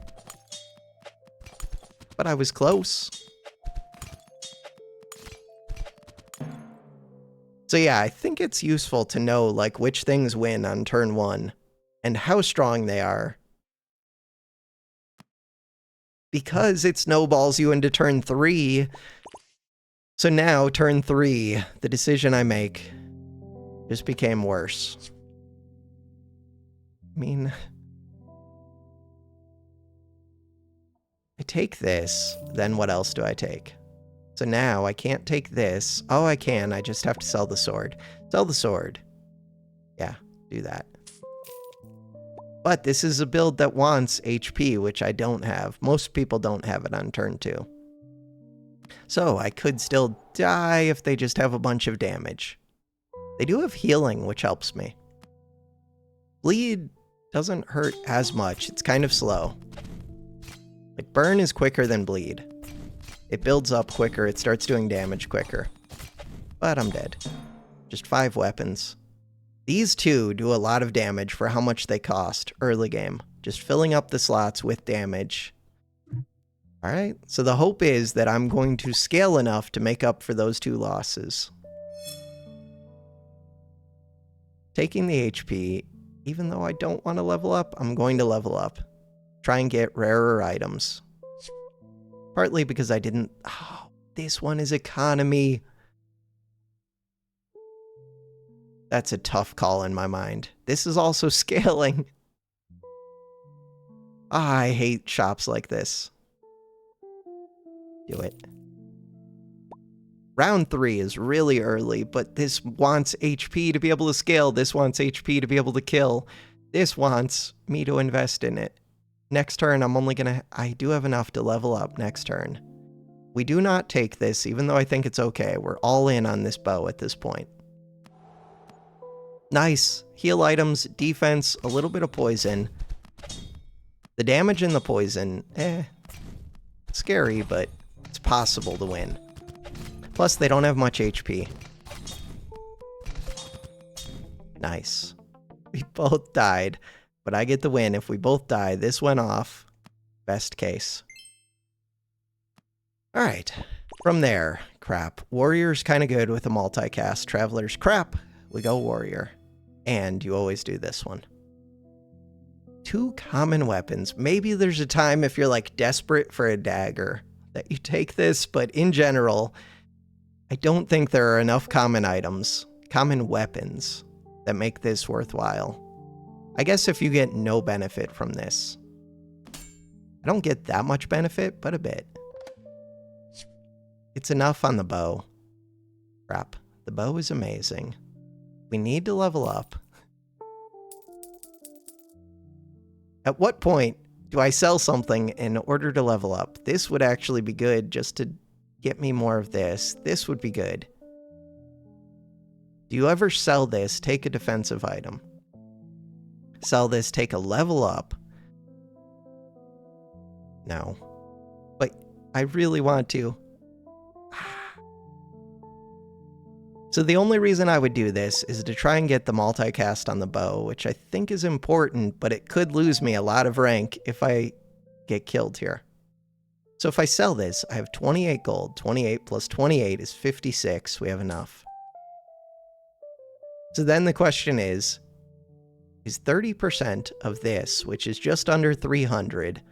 But I was close. So yeah, I think it's useful to know like which things win on turn 1 and how strong they are. Because it snowballs you into turn 3. So now, turn 3, the decision I make just became worse. I mean, I take this, then what else do I take? So now I can't take this. Oh, I can, I just have to sell the sword. Sell the sword. Yeah, do that. But this is a build that wants HP, which I don't have. Most people don't have it on turn 2. So I could still die if they just have a bunch of damage. They do have healing, which helps me. Bleed doesn't hurt as much. It's kind of slow. Like, burn is quicker than bleed. It builds up quicker. It starts doing damage quicker. But I'm dead. Just 5 weapons. These 2 do a lot of damage for how much they cost early game. Just filling up the slots with damage. Alright, so the hope is that I'm going to scale enough to make up for those 2 losses. Taking the HP, even though I don't want to level up, I'm going to level up. Try and get rarer items. Partly because I didn't... Oh, this one is economy. That's a tough call in my mind. This is also scaling. I hate shops like this. Do it. Round 3 is really early, but this wants HP to be able to scale. This wants HP to be able to kill. This wants me to invest in it. Next turn, I'm only gonna... I do have enough to level up next turn. We do not take this, even though I think it's okay. We're all in on this bow at this point. Nice. Heal items, defense, a little bit of poison. The damage and the poison, scary, but it's possible to win. Plus, they don't have much HP. Nice. We both died, but I get the win. If we both die, this went off. Best case. Alright. From there, crap. Warrior's kind of good with a multicast. Traveler's crap. We go Warrior. And you always do this one. 2 common weapons. Maybe there's a time if you're like desperate for a dagger that you take this, but in general, I don't think there are enough common items, common weapons, that make this worthwhile. I guess if you get no benefit from this. I don't get that much benefit, but a bit. It's enough on the bow. Crap. The bow is amazing. We need to level up. At what point do I sell something in order to level up? This would actually be good just to get me more of this. This would be good. Do you ever sell this, take a defensive item? Sell this, take a level up? No. But I really want to. So the only reason I would do this is to try and get the multicast on the bow, which I think is important, but it could lose me a lot of rank if I get killed here. So if I sell this, I have 28 gold. 28 plus 28 is 56. We have enough. So then the question is 30% of this, which is just under 300,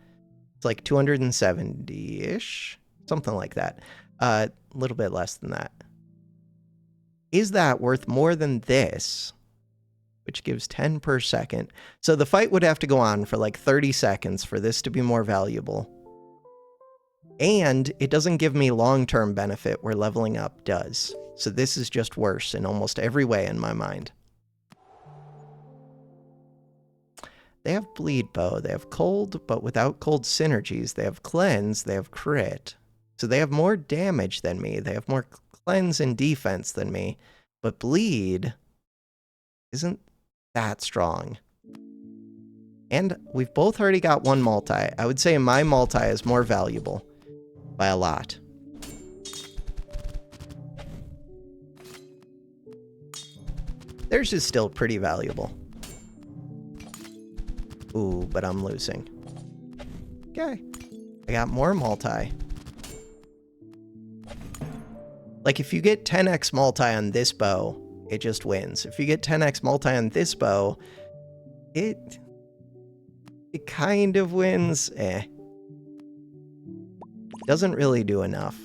it's like 270-ish? Something like that. A little bit less than that. Is that worth more than this? Which gives 10 per second. So the fight would have to go on for like 30 seconds for this to be more valuable. And it doesn't give me long-term benefit where leveling up does. So this is just worse in almost every way in my mind. They have bleed bow. They have cold, but without cold synergies. They have cleanse. They have crit. So they have more damage than me. They have more cleanse and defense than me, but bleed isn't that strong. And we've both already got 1 multi. I would say my multi is more valuable by a lot. Theirs is still pretty valuable. Ooh, but I'm losing. Okay. I got more multi. Like, if you get 10x multi on this bow, it just wins. If you get 10x multi on this bow, it kind of wins. Doesn't really do enough.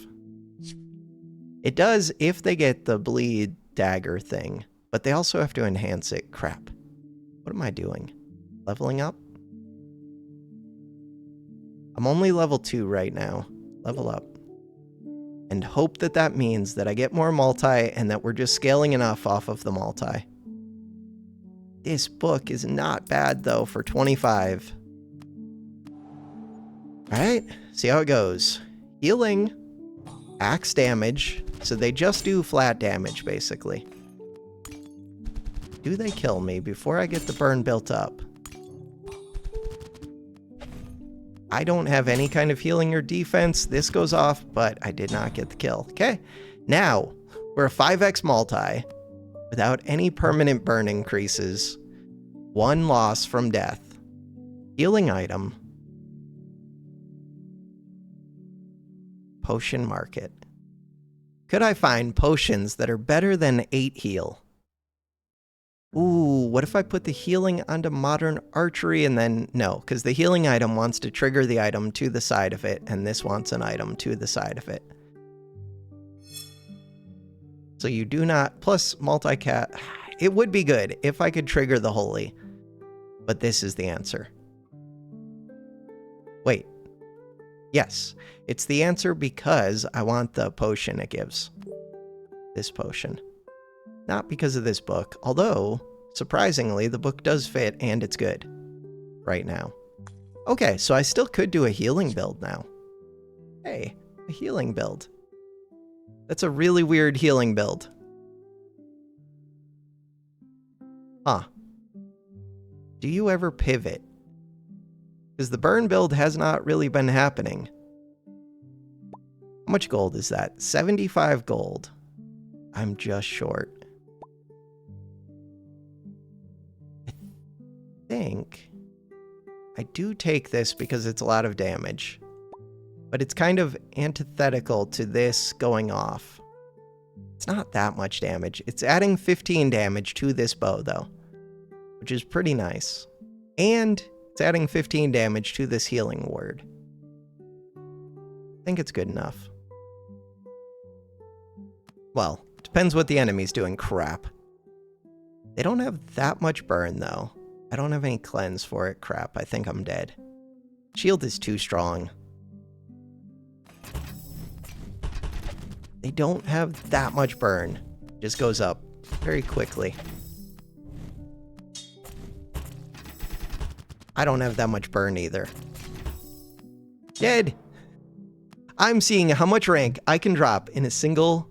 It does if they get the bleed dagger thing, but they also have to enhance it. Crap. What am I doing? Leveling up? I'm only level 2 right now. Level up. And hope that that means that I get more multi and that we're just scaling enough off of the multi. This book is not bad though for 25. Alright, see how it goes. Healing. Axe damage. So they just do flat damage basically. Do they kill me before I get the burn built up? I don't have any kind of healing or defense. This goes off, but I did not get the kill. Okay, now we're a 5x multi without any permanent burn increases. 1 loss from death. Healing item. Potion market. Could I find potions that are better than 8 heal? Ooh, what if I put the healing onto modern archery and then... No, because the healing item wants to trigger the item to the side of it, and this wants an item to the side of it. So you do not... Plus, multi-cat... It would be good if I could trigger the holy. But this is the answer. Wait. Yes, it's the answer because I want the potion it gives. This potion. Not because of this book, although, surprisingly, the book does fit and it's good right now. Okay, so I still could do a healing build now. Hey, a healing build. That's a really weird healing build. Huh. Do you ever pivot? Because the burn build has not really been happening. How much gold is that? 75 gold. I'm just short. I think I do take this because it's a lot of damage, but it's kind of antithetical to this going off. It's not that much damage. It's adding 15 damage to this bow though, which is pretty nice. And it's adding 15 damage to this healing word. I think it's good enough. Well, depends what the enemy's doing. Crap. They don't have that much burn though. I don't have any cleanse for it. Crap, I think I'm dead. Shield is too strong. They don't have that much burn. Just goes up very quickly. I don't have that much burn either. Dead! I'm seeing how much rank I can drop in a single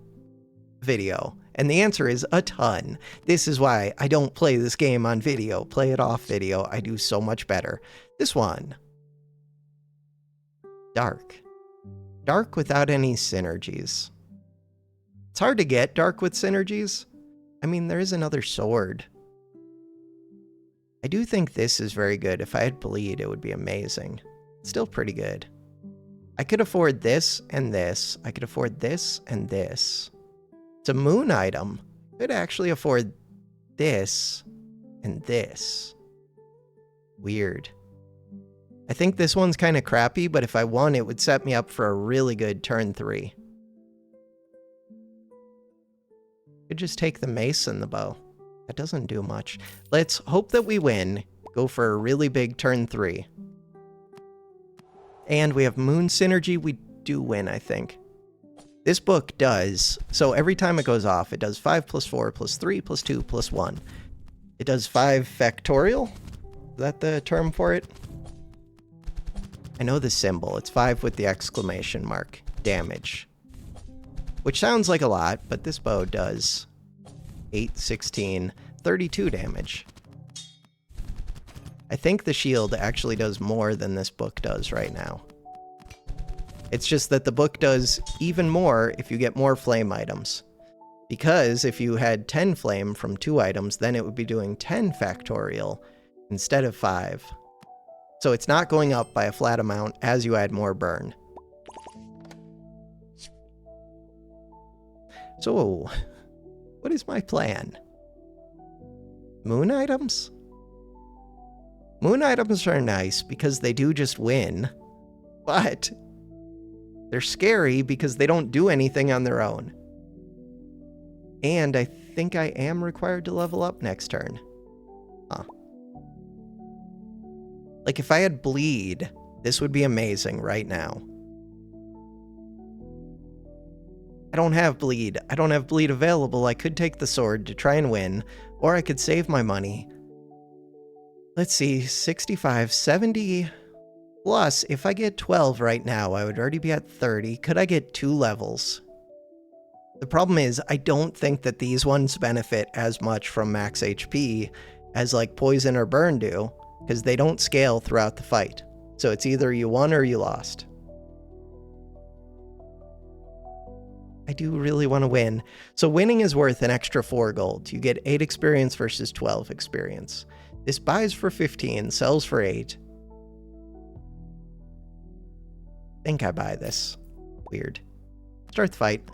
video. And the answer is a ton. This is why I don't play this game on video. Play it off video. I do so much better. This one. Dark. Dark without any synergies. It's hard to get dark with synergies. I mean, there is another sword. I do think this is very good. If I had bleed, it would be amazing. It's still pretty good. I could afford this and this. I could afford this and this. It's a moon item. Could actually afford this and this. Weird. I think this one's kind of crappy, but if I won, it would set me up for a really good turn 3. Could just take the mace and the bow. That doesn't do much. Let's hope that we win. Go for a really big turn 3. And we have moon synergy. We do win, I think. This book does, so every time it goes off, it does 5 plus 4 plus 3 plus 2 plus 1. It does 5 factorial? Is that the term for it? I know the symbol. It's 5 with the exclamation mark. Damage. Which sounds like a lot, but this bow does 8, 16, 32 damage. I think the shield actually does more than this book does right now. It's just that the book does even more if you get more flame items. Because if you had 10 flame from 2 items, then it would be doing 10 factorial instead of 5. So it's not going up by a flat amount as you add more burn. So, what is my plan? Moon items? Moon items are nice because they do just win, but they're scary because they don't do anything on their own. And I think I am required to level up next turn. Huh. Like, if I had bleed, this would be amazing right now. I don't have bleed. I don't have bleed available. I could take the sword to try and win, or I could save my money. Let's see, 65, 70... Plus, if I get 12 right now, I would already be at 30. Could I get 2 levels? The problem is, I don't think that these ones benefit as much from max HP as like poison or burn do, because they don't scale throughout the fight. So it's either you won or you lost. I do really want to win. So winning is worth an extra 4 gold. You get 8 experience versus 12 experience. This buys for 15, sells for 8. I think I buy this. Weird. Start the fight.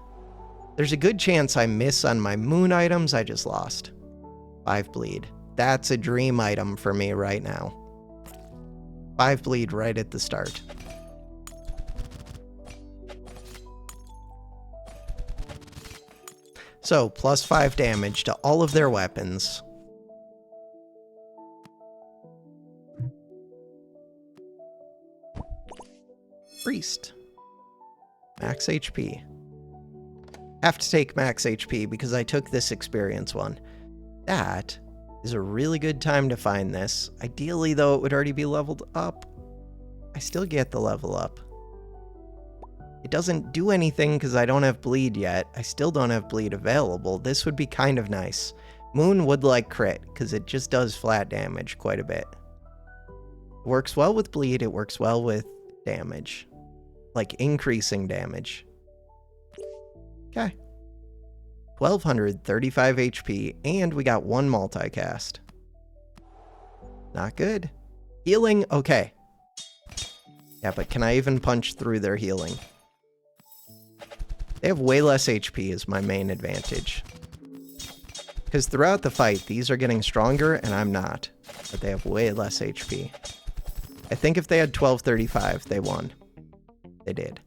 There's a good chance I miss on my moon items. I just lost. 5 bleed. That's a dream item for me right now. 5 bleed right at the start. So, plus 5 damage to all of their weapons. Priest. Max HP. Have to take max HP because I took this experience one. That is a really good time to find this. Ideally, though, it would already be leveled up. I still get the level up. It doesn't do anything because I don't have bleed yet. I still don't have bleed available. This would be kind of nice. Moon would like crit because it just does flat damage quite a bit. It works well with bleed. It works well with damage. Like increasing damage. Okay. 1235 HP, and we got 1 multicast. Not good. Healing, okay. Yeah, but can I even punch through their healing? They have way less HP is my main advantage. Because throughout the fight, these are getting stronger, and I'm not. But they have way less HP. I think if they had 1235, they won. They did.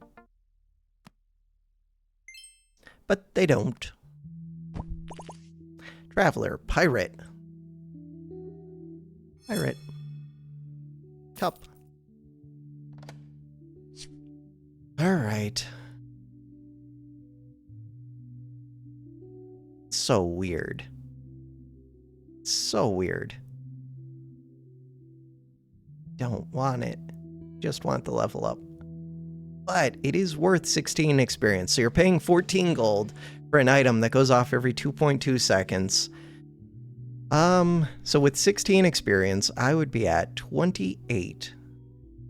But they don't. Traveler, pirate. Pirate. Cup. Alright. So weird. So weird. Don't want it. Just want the level up. But it is worth 16 experience. So you're paying 14 gold for an item that goes off every 2.2 seconds. So with 16 experience, I would be at 28.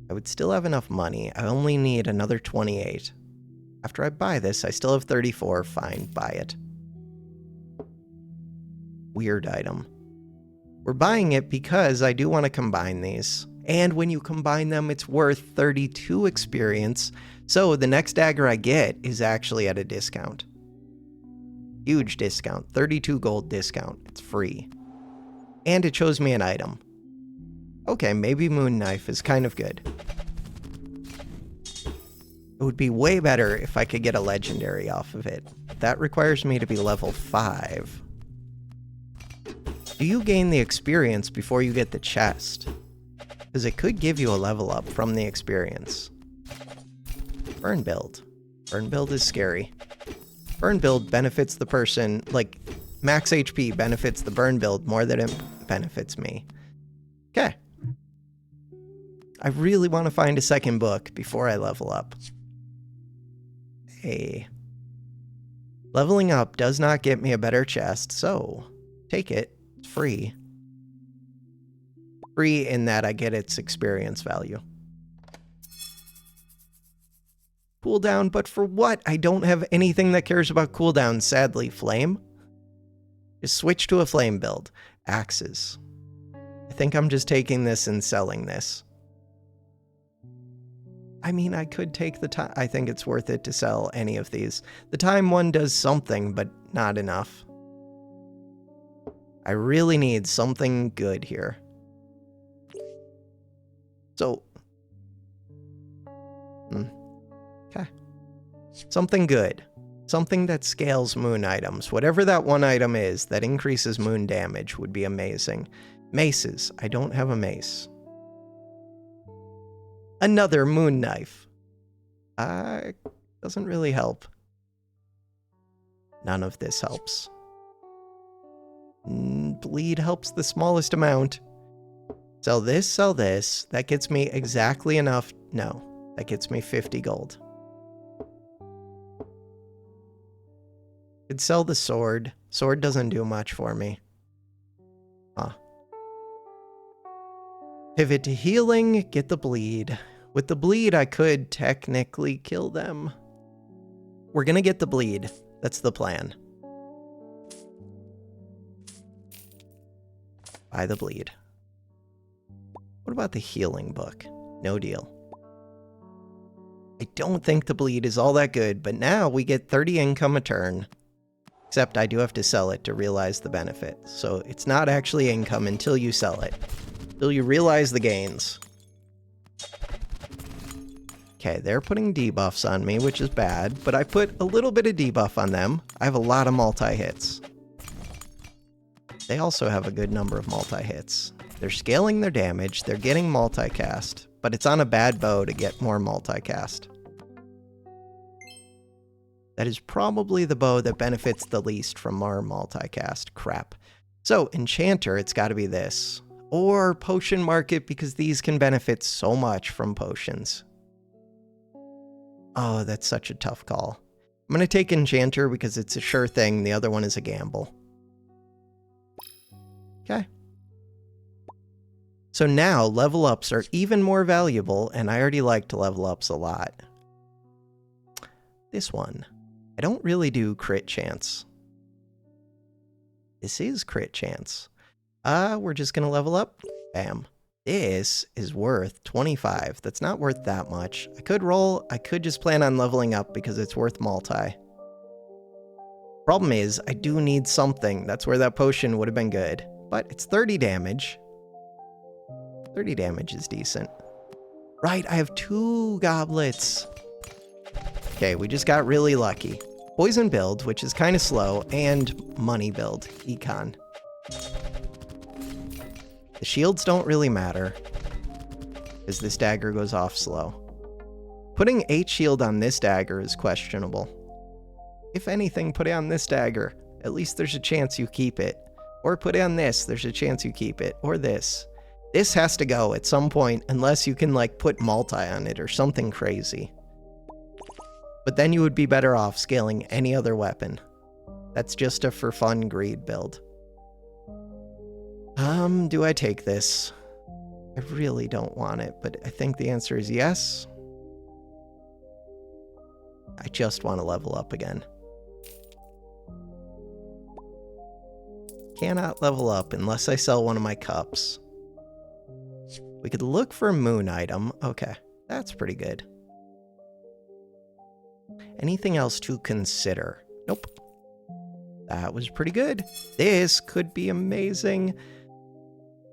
I would still have enough money. I only need another 28. After I buy this, I still have 34. Fine, buy it. Weird item. We're buying it because I do want to combine these. And when you combine them, it's worth 32 experience. So the next dagger I get is actually at a discount. Huge discount. 32 gold discount. It's free. And it shows me an item. Okay, maybe Moon Knife is kind of good. It would be way better if I could get a legendary off of it. That requires me to be level 5. Do you gain the experience before you get the chest? Because it could give you a level up from the experience. Burn build. Burn build is scary. Burn build benefits the person, like, max HP benefits the burn build more than it benefits me. Okay. I really want to find a second book before I level up. Hey. Leveling up does not get me a better chest, so take it. It's free. Free in that I get its experience value. Cooldown, but for what? I don't have anything that cares about cooldown, sadly. Flame? Just switch to a flame build. Axes. I think I'm just taking this and selling this. I mean, I could take the time. I think it's worth it to sell any of these. The time one does something, but not enough. I really need something good here. So, okay. Something good. Something that scales moon items. Whatever that one item is that increases moon damage would be amazing. Maces. I don't have a mace. Another moon knife. Doesn't really help. None of this helps. Bleed helps the smallest amount. Sell this, sell this. That gets me exactly enough. No, that gets me 50 gold. Could sell the sword. Sword doesn't do much for me. Huh. Pivot to healing, get the bleed. With the bleed, I could technically kill them. We're gonna get the bleed. That's the plan. Buy the bleed. What about the healing book? No deal. I don't think the bleed is all that good, but now we get 30 income a turn. Except I do have to sell it to realize the benefit. So it's not actually income until you sell it. Until you realize the gains. Okay, they're putting debuffs on me, which is bad, but I put a little bit of debuff on them. I have a lot of multi-hits. They also have a good number of multi-hits. They're scaling their damage, they're getting multicast, but it's on a bad bow to get more multicast. That is probably the bow that benefits the least from our multicast. Crap. So, Enchanter, it's gotta be this. Or Potion Market, because these can benefit so much from potions. Oh, that's such a tough call. I'm gonna take Enchanter because it's a sure thing, the other one is a gamble. Okay. So now, level ups are even more valuable, and I already like to level ups a lot. This one. I don't really do crit chance. This is crit chance. We're just gonna level up. Bam. This is worth 25. That's not worth that much. I could roll. I could just plan on leveling up because it's worth multi. Problem is, I do need something. That's where that potion would have been good. But it's 30 damage. 30 damage is decent. Right, I have 2 goblets. Okay, we just got really lucky. Poison build, which is kind of slow, and money build, econ. The shields don't really matter, because this dagger goes off slow. Putting 8 shield on this dagger is questionable. If anything, put it on this dagger. At least there's a chance you keep it. Or put it on this, there's a chance you keep it. Or this. This has to go at some point, unless you can, like, put multi on it or something crazy. But then you would be better off scaling any other weapon. That's just a for fun greed build. Do I take this? I really don't want it, but I think the answer is yes. I just want to level up again. Cannot level up unless I sell one of my cups. We could look for a moon item. Okay, that's pretty good. Anything else to consider? Nope. That was pretty good. This could be amazing.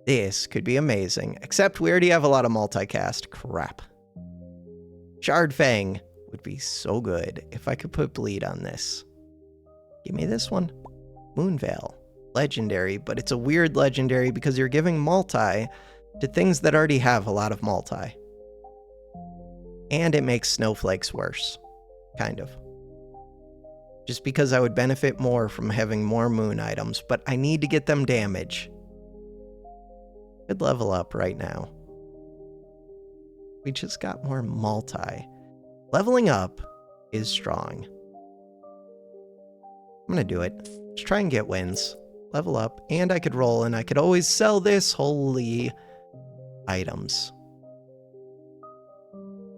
This could be amazing. Except we already have a lot of multicast. Crap. Shard Fang would be so good if I could put bleed on this. Give me this one. Moonveil. Legendary, but it's a weird legendary because you're giving multi to things that already have a lot of multi. And it makes snowflakes worse. Kind of. Just because I would benefit more from having more moon items, but I need to get them damage. Could level up right now. We just got more multi. Leveling up is strong. I'm gonna do it. Let's try and get wins. Level up, and I could roll, and I could always sell this. Holy items.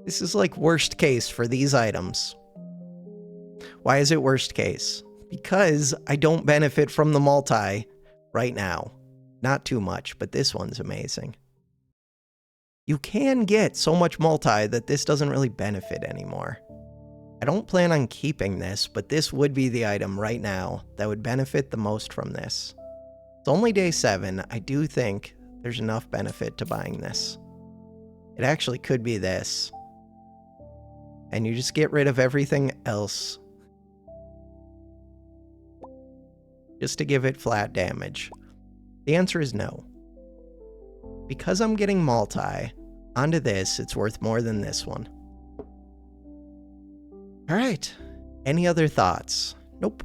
This is like worst case for these items. Why is it worst case? Because I don't benefit from the multi right now. Not too much, but this one's amazing. You can get so much multi that this doesn't really benefit anymore. I don't plan on keeping this, but this would be the item right now that would benefit the most from this. It's only day 7. I do think there's enough benefit to buying this. It actually could be this. And you just get rid of everything else. Just to give it flat damage. The answer is no. Because I'm getting multi onto this, it's worth more than this one. Alright. Any other thoughts? Nope.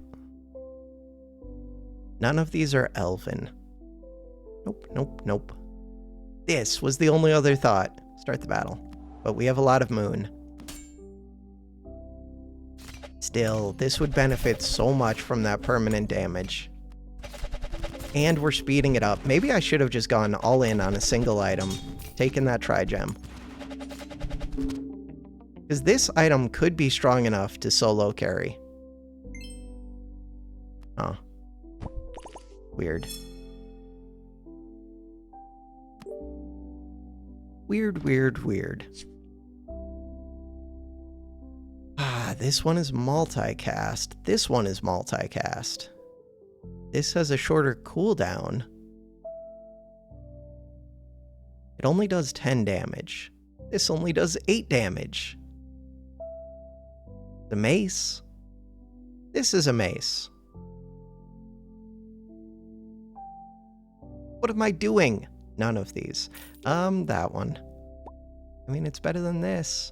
None of these are elven. Nope, nope, nope. This was the only other thought. Start the battle. But we have a lot of moon. Still, this would benefit so much from that permanent damage. And we're speeding it up. Maybe I should have just gone all in on a single item, taken that Trigem. Because this item could be strong enough to solo carry. Oh. Weird. Weird, weird, weird. Ah, this one is multicast. This one is multicast. This has a shorter cooldown. It only does 10 damage. This only does 8 damage. The mace. This is a mace. What am I doing? None of these. That one. I mean, it's better than this.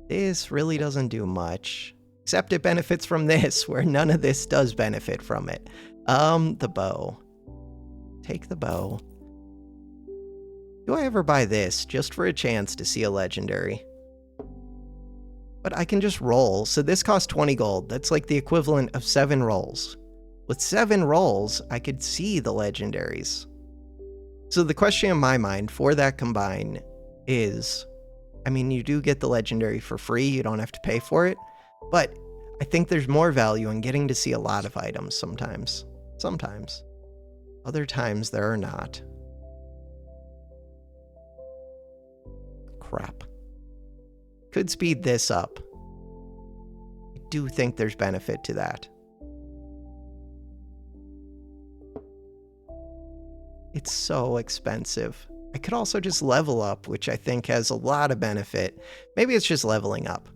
This really doesn't do much. Except it benefits from this, where none of this does benefit from it. The bow. Take the bow. Do I ever buy this just for a chance to see a legendary? But I can just roll, so this costs 20 gold. That's like the equivalent of 7 rolls. With 7 rolls, I could see the legendaries. So the question in my mind for that combine is, I mean, you do get the legendary for free, you don't have to pay for it, but I think there's more value in getting to see a lot of items sometimes. Sometimes. Other times there are not. Crap. Could speed this up. I do think there's benefit to that. It's so expensive. I could also just level up, which I think has a lot of benefit. Maybe it's just leveling up.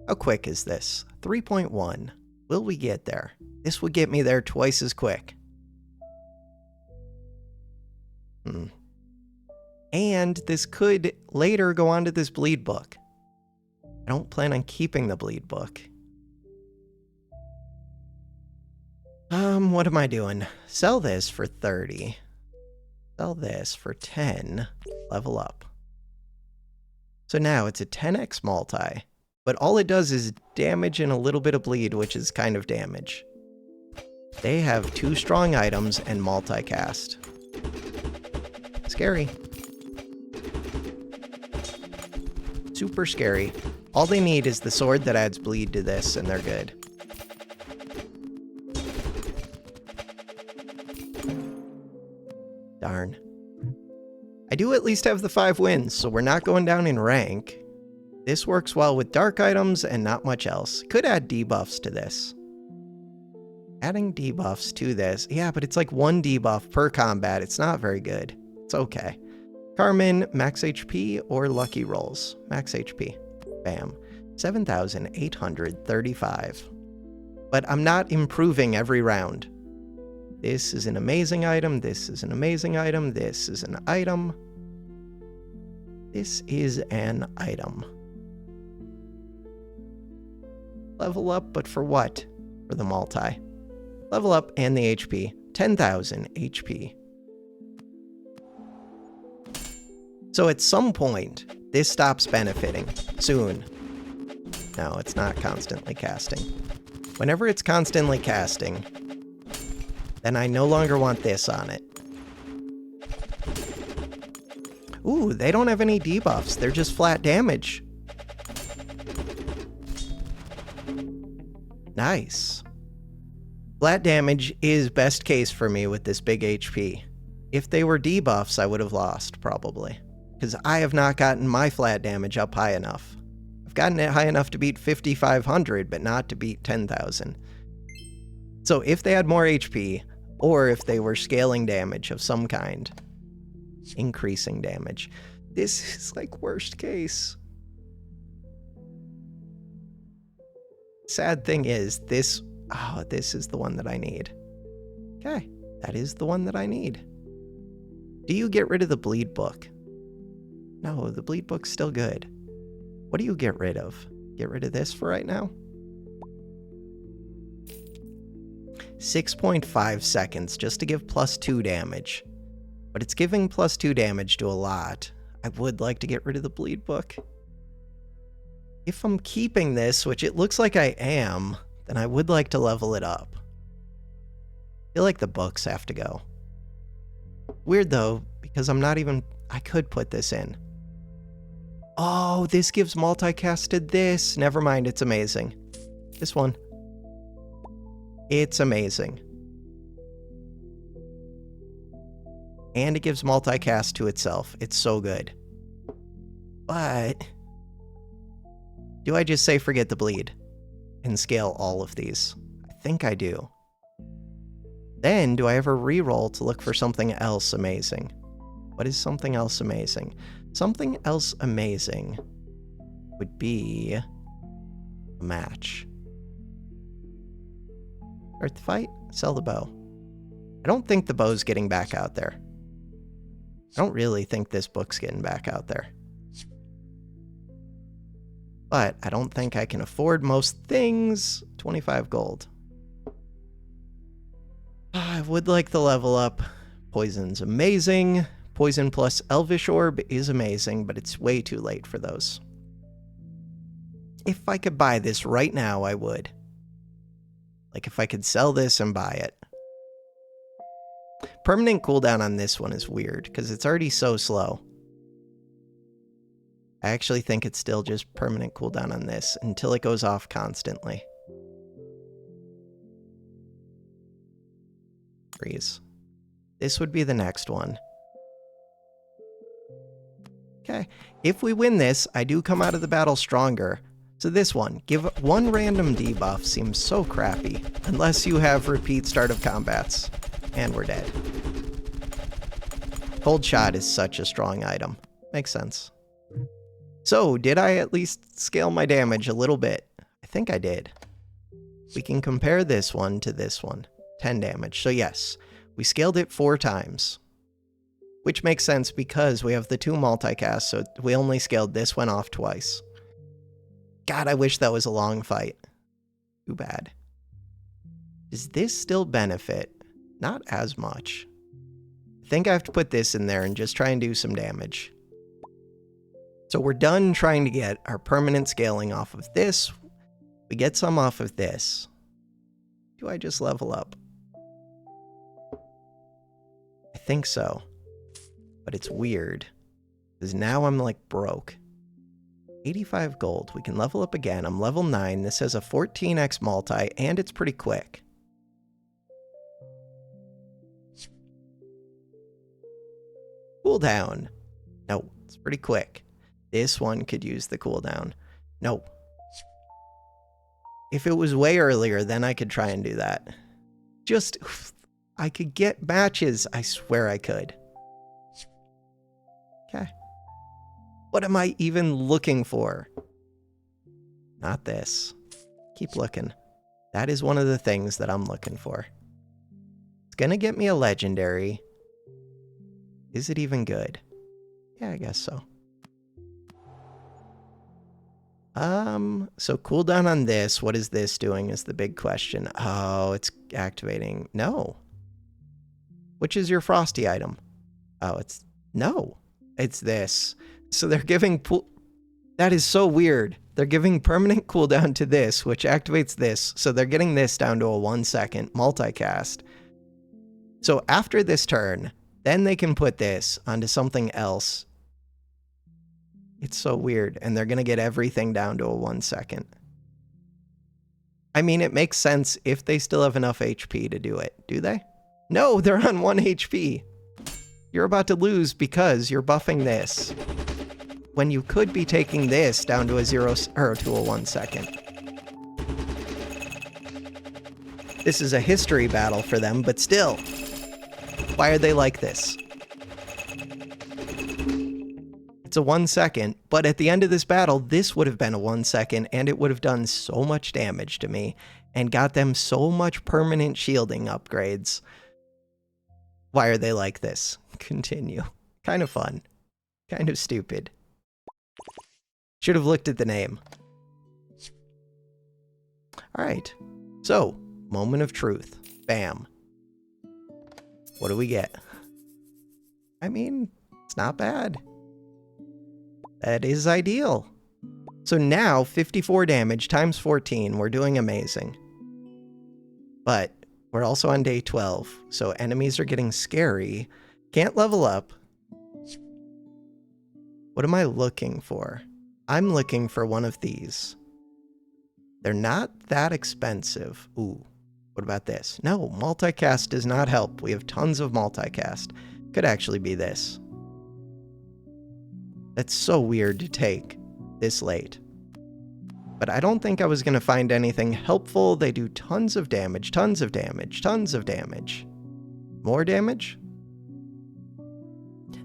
How quick is this? 3.1. Will we get there? This would get me there twice as quick. And this could later go on to this bleed book. I don't plan on keeping the bleed book. What am I doing? Sell this for 30. Sell this for 10. Level up. So now it's a 10x multi, but all it does is damage and a little bit of bleed, which is kind of damage. They have 2 strong items and multicast. Scary. Super scary. All they need is the sword that adds bleed to this, and they're good. Darn. I do at least have the 5 wins, so we're not going down in rank. This works well with dark items and not much else. Could add debuffs to this. Adding debuffs to this. Yeah, but it's like 1 debuff per combat. It's not very good. It's okay. Carmen, max HP or lucky rolls? Max HP. Bam. 7,835. But I'm not improving every round. This is an amazing item. This is an amazing item. This is an item. This is an item. Level up, but for what? For the multi. Level up and the HP. 10,000 HP. So at some point, this stops benefiting. Soon. No, it's not constantly casting. Whenever it's constantly casting, then I no longer want this on it. Ooh, they don't have any debuffs. They're just flat damage. Nice. Flat damage is best case for me with this big HP. If they were debuffs, I would have lost, probably. Because I have not gotten my flat damage up high enough. I've gotten it high enough to beat 5,500, but not to beat 10,000. So if they had more HP, or if they were scaling damage of some kind, increasing damage, this is like worst case. Sad thing is, this is the one that I need. Okay, that is the one that I need. Do you get rid of the bleed book? No, the bleed book's still good. What do you get rid of? Get rid of this for right now? 6.5 seconds just to give +2 damage. But it's giving +2 damage to a lot. I would like to get rid of the bleed book. If I'm keeping this, which it looks like I am, then I would like to level it up. I feel like the books have to go. Weird though, because I could put this in. Oh, this gives multicast to this. Never mind, it's amazing. This one. It's amazing. And it gives multicast to itself. It's so good. But do I just say forget the bleed and scale all of these? I think I do. Then do I ever reroll to look for something else amazing? What is something else amazing? Something else amazing would be a match. Start the fight, sell the bow. I don't think the bow's getting back out there. I don't really think this book's getting back out there. But I don't think I can afford most things. 25 gold. I would like the level up. Poison's amazing. Poison plus Elvish Orb is amazing, but it's way too late for those. If I could buy this right now, I would. Like if I could sell this and buy it. Permanent cooldown on this one is weird, because it's already so slow. I actually think it's still just permanent cooldown on this until it goes off constantly. Freeze. This would be the next one. Okay, if we win this, I do come out of the battle stronger. So this one, give one random debuff seems so crappy, unless you have repeat start of combats. And we're dead. Cold Shot is such a strong item. Makes sense. So, did I at least scale my damage a little bit? I think I did. We can compare this one to this one. 10 damage. So yes, we scaled it 4 times. Which makes sense because we have the 2 multicasts, so we only scaled this one off twice. God, I wish that was a long fight. Too bad. Does this still benefit? Not as much. I think I have to put this in there and just try and do some damage. So we're done trying to get our permanent scaling off of this. We get some off of this. Do I just level up? I think so. But it's weird. Because now I'm like broke. 85 gold. We can level up again. I'm level 9. This has a 14x multi, and it's pretty quick. Cooldown. No, it's pretty quick. This one could use the cooldown. No. If it was way earlier, then I could try and do that. Just, I could get matches. I swear I could. Okay. What am I even looking for? Not this. Keep looking. That is one of the things that I'm looking for. It's gonna get me a legendary. Is it even good? Yeah, I guess so. So cooldown on this. What is this doing is the big question. Oh, it's activating. No. Which is your frosty item? Oh, it's... No. It's this. So they're giving... That is so weird. They're giving permanent cooldown to this, which activates this. So they're getting this down to a 1-second multicast. So after this turn, then they can put this onto something else. It's so weird. And they're going to get everything down to a 1-second. I mean, it makes sense if they still have enough HP to do it. Do they? No, they're on 1 HP. You're about to lose because you're buffing this. When you could be taking this down to a 0 or to a 1 second. This is a history battle for them, but still. Why are they like this? It's a 1 second, but at the end of this battle, this would have been a 1 second, and it would have done so much damage to me and got them so much permanent shielding upgrades. Why are they like this? Continue. Kind of fun. Kind of stupid. Should have looked at the name. Alright. So, moment of truth. Bam. What do we get? I mean, it's not bad. That is ideal. So now, 54 damage times 14. We're doing amazing. But we're also on day 12, so enemies are getting scary. Can't level up. What am I looking for? I'm looking for one of these. They're not that expensive. Ooh, what about this? No, multicast does not help. We have tons of multicast. Could actually be this. That's so weird to take this late. But I don't think I was going to find anything helpful. They do tons of damage, tons of damage, tons of damage. More damage?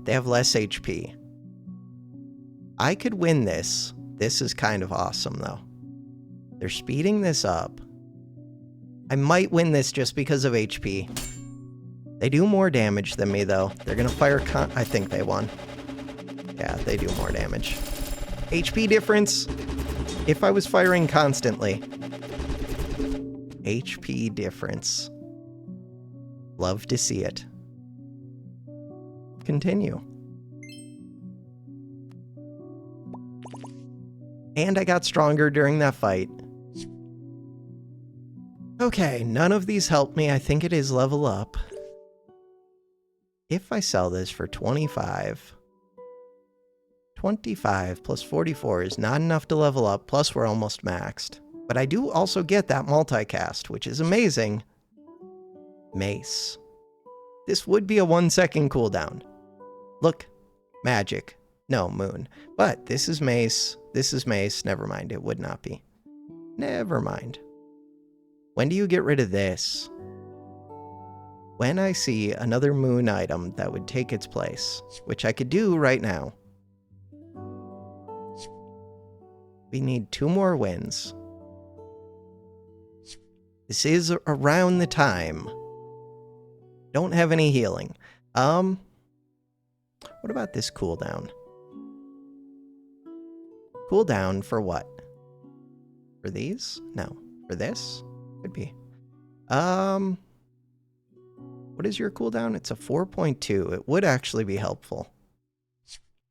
They have less HP. I could win this. This is kind of awesome, though. They're speeding this up. I might win this just because of HP. They do more damage than me, though. They're going to fire I think they won. Yeah, they do more damage. HP difference. If I was firing constantly. HP difference. Love to see it. Continue. And I got stronger during that fight. Okay, none of these help me. I think it is level up. If I sell this for 25... 25 plus 44 is not enough to level up, plus we're almost maxed. But I do also get that multicast, which is amazing. Mace. This would be a 1 second cooldown. Look. Magic. No, moon. But this is mace. This is mace. Never mind, it would not be. Never mind. When do you get rid of this? When I see another moon item that would take its place, which I could do right now. We need 2 more wins. This is around the time. Don't have any healing. What about this cooldown? Cooldown for what? For these? No. For this? Could be. What is your cooldown? It's a 4.2. It would actually be helpful.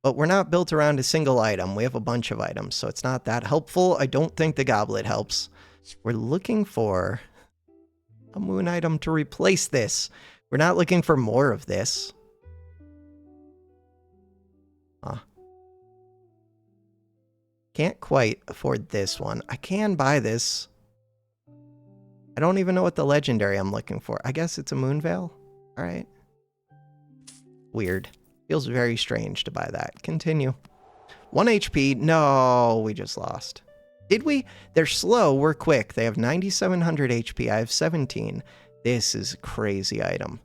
But we're not built around a single item. We have a bunch of items, so it's not that helpful. I don't think the goblet helps. We're looking for a moon item to replace this. We're not looking for more of this. Can't quite afford this one. I can buy this. I don't even know what the legendary I'm looking for. I guess it's a moon veil. All right. Weird. Feels very strange to buy that. Continue. 1 HP. No, we just lost. Did we? They're slow. We're quick. They have 9,700 HP. I have 17. This is a crazy item.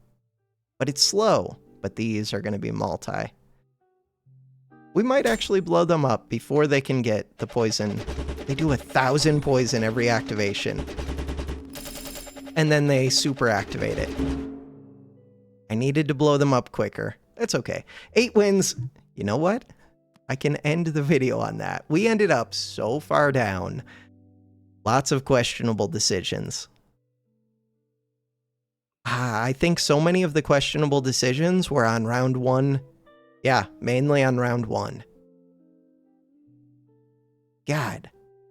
But it's slow. But these are going to be multi. We might actually blow them up before they can get the poison. They do 1,000 poison every activation. And then they super activate it. I needed to blow them up quicker. That's okay. 8 wins. You know what? I can end the video on that. We ended up so far down. Lots of questionable decisions. I think so many of the questionable decisions were on round 1. Yeah, mainly on round 1. God.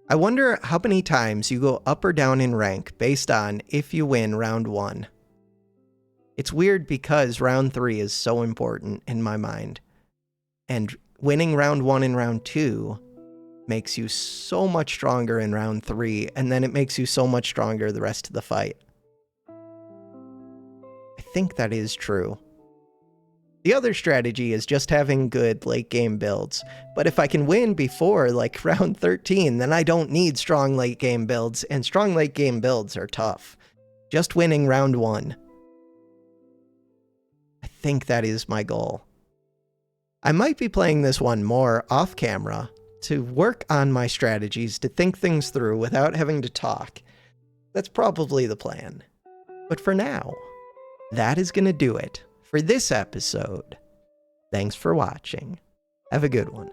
I wonder how many times you go up or down in rank based on if you win round 1. It's weird because round 3 is so important in my mind. And winning round 1 and round 2 makes you so much stronger in round 3, and then it makes you so much stronger the rest of the fight. I think that is true. The other strategy is just having good late game builds. But if I can win before like round 13, then I don't need strong late game builds, and strong late game builds are tough. Just winning round 1. I think that is my goal. I might be playing this one more off camera to work on my strategies, to think things through without having to talk. That's probably the plan. But for now, that is going to do it for this episode. Thanks for watching. Have a good one.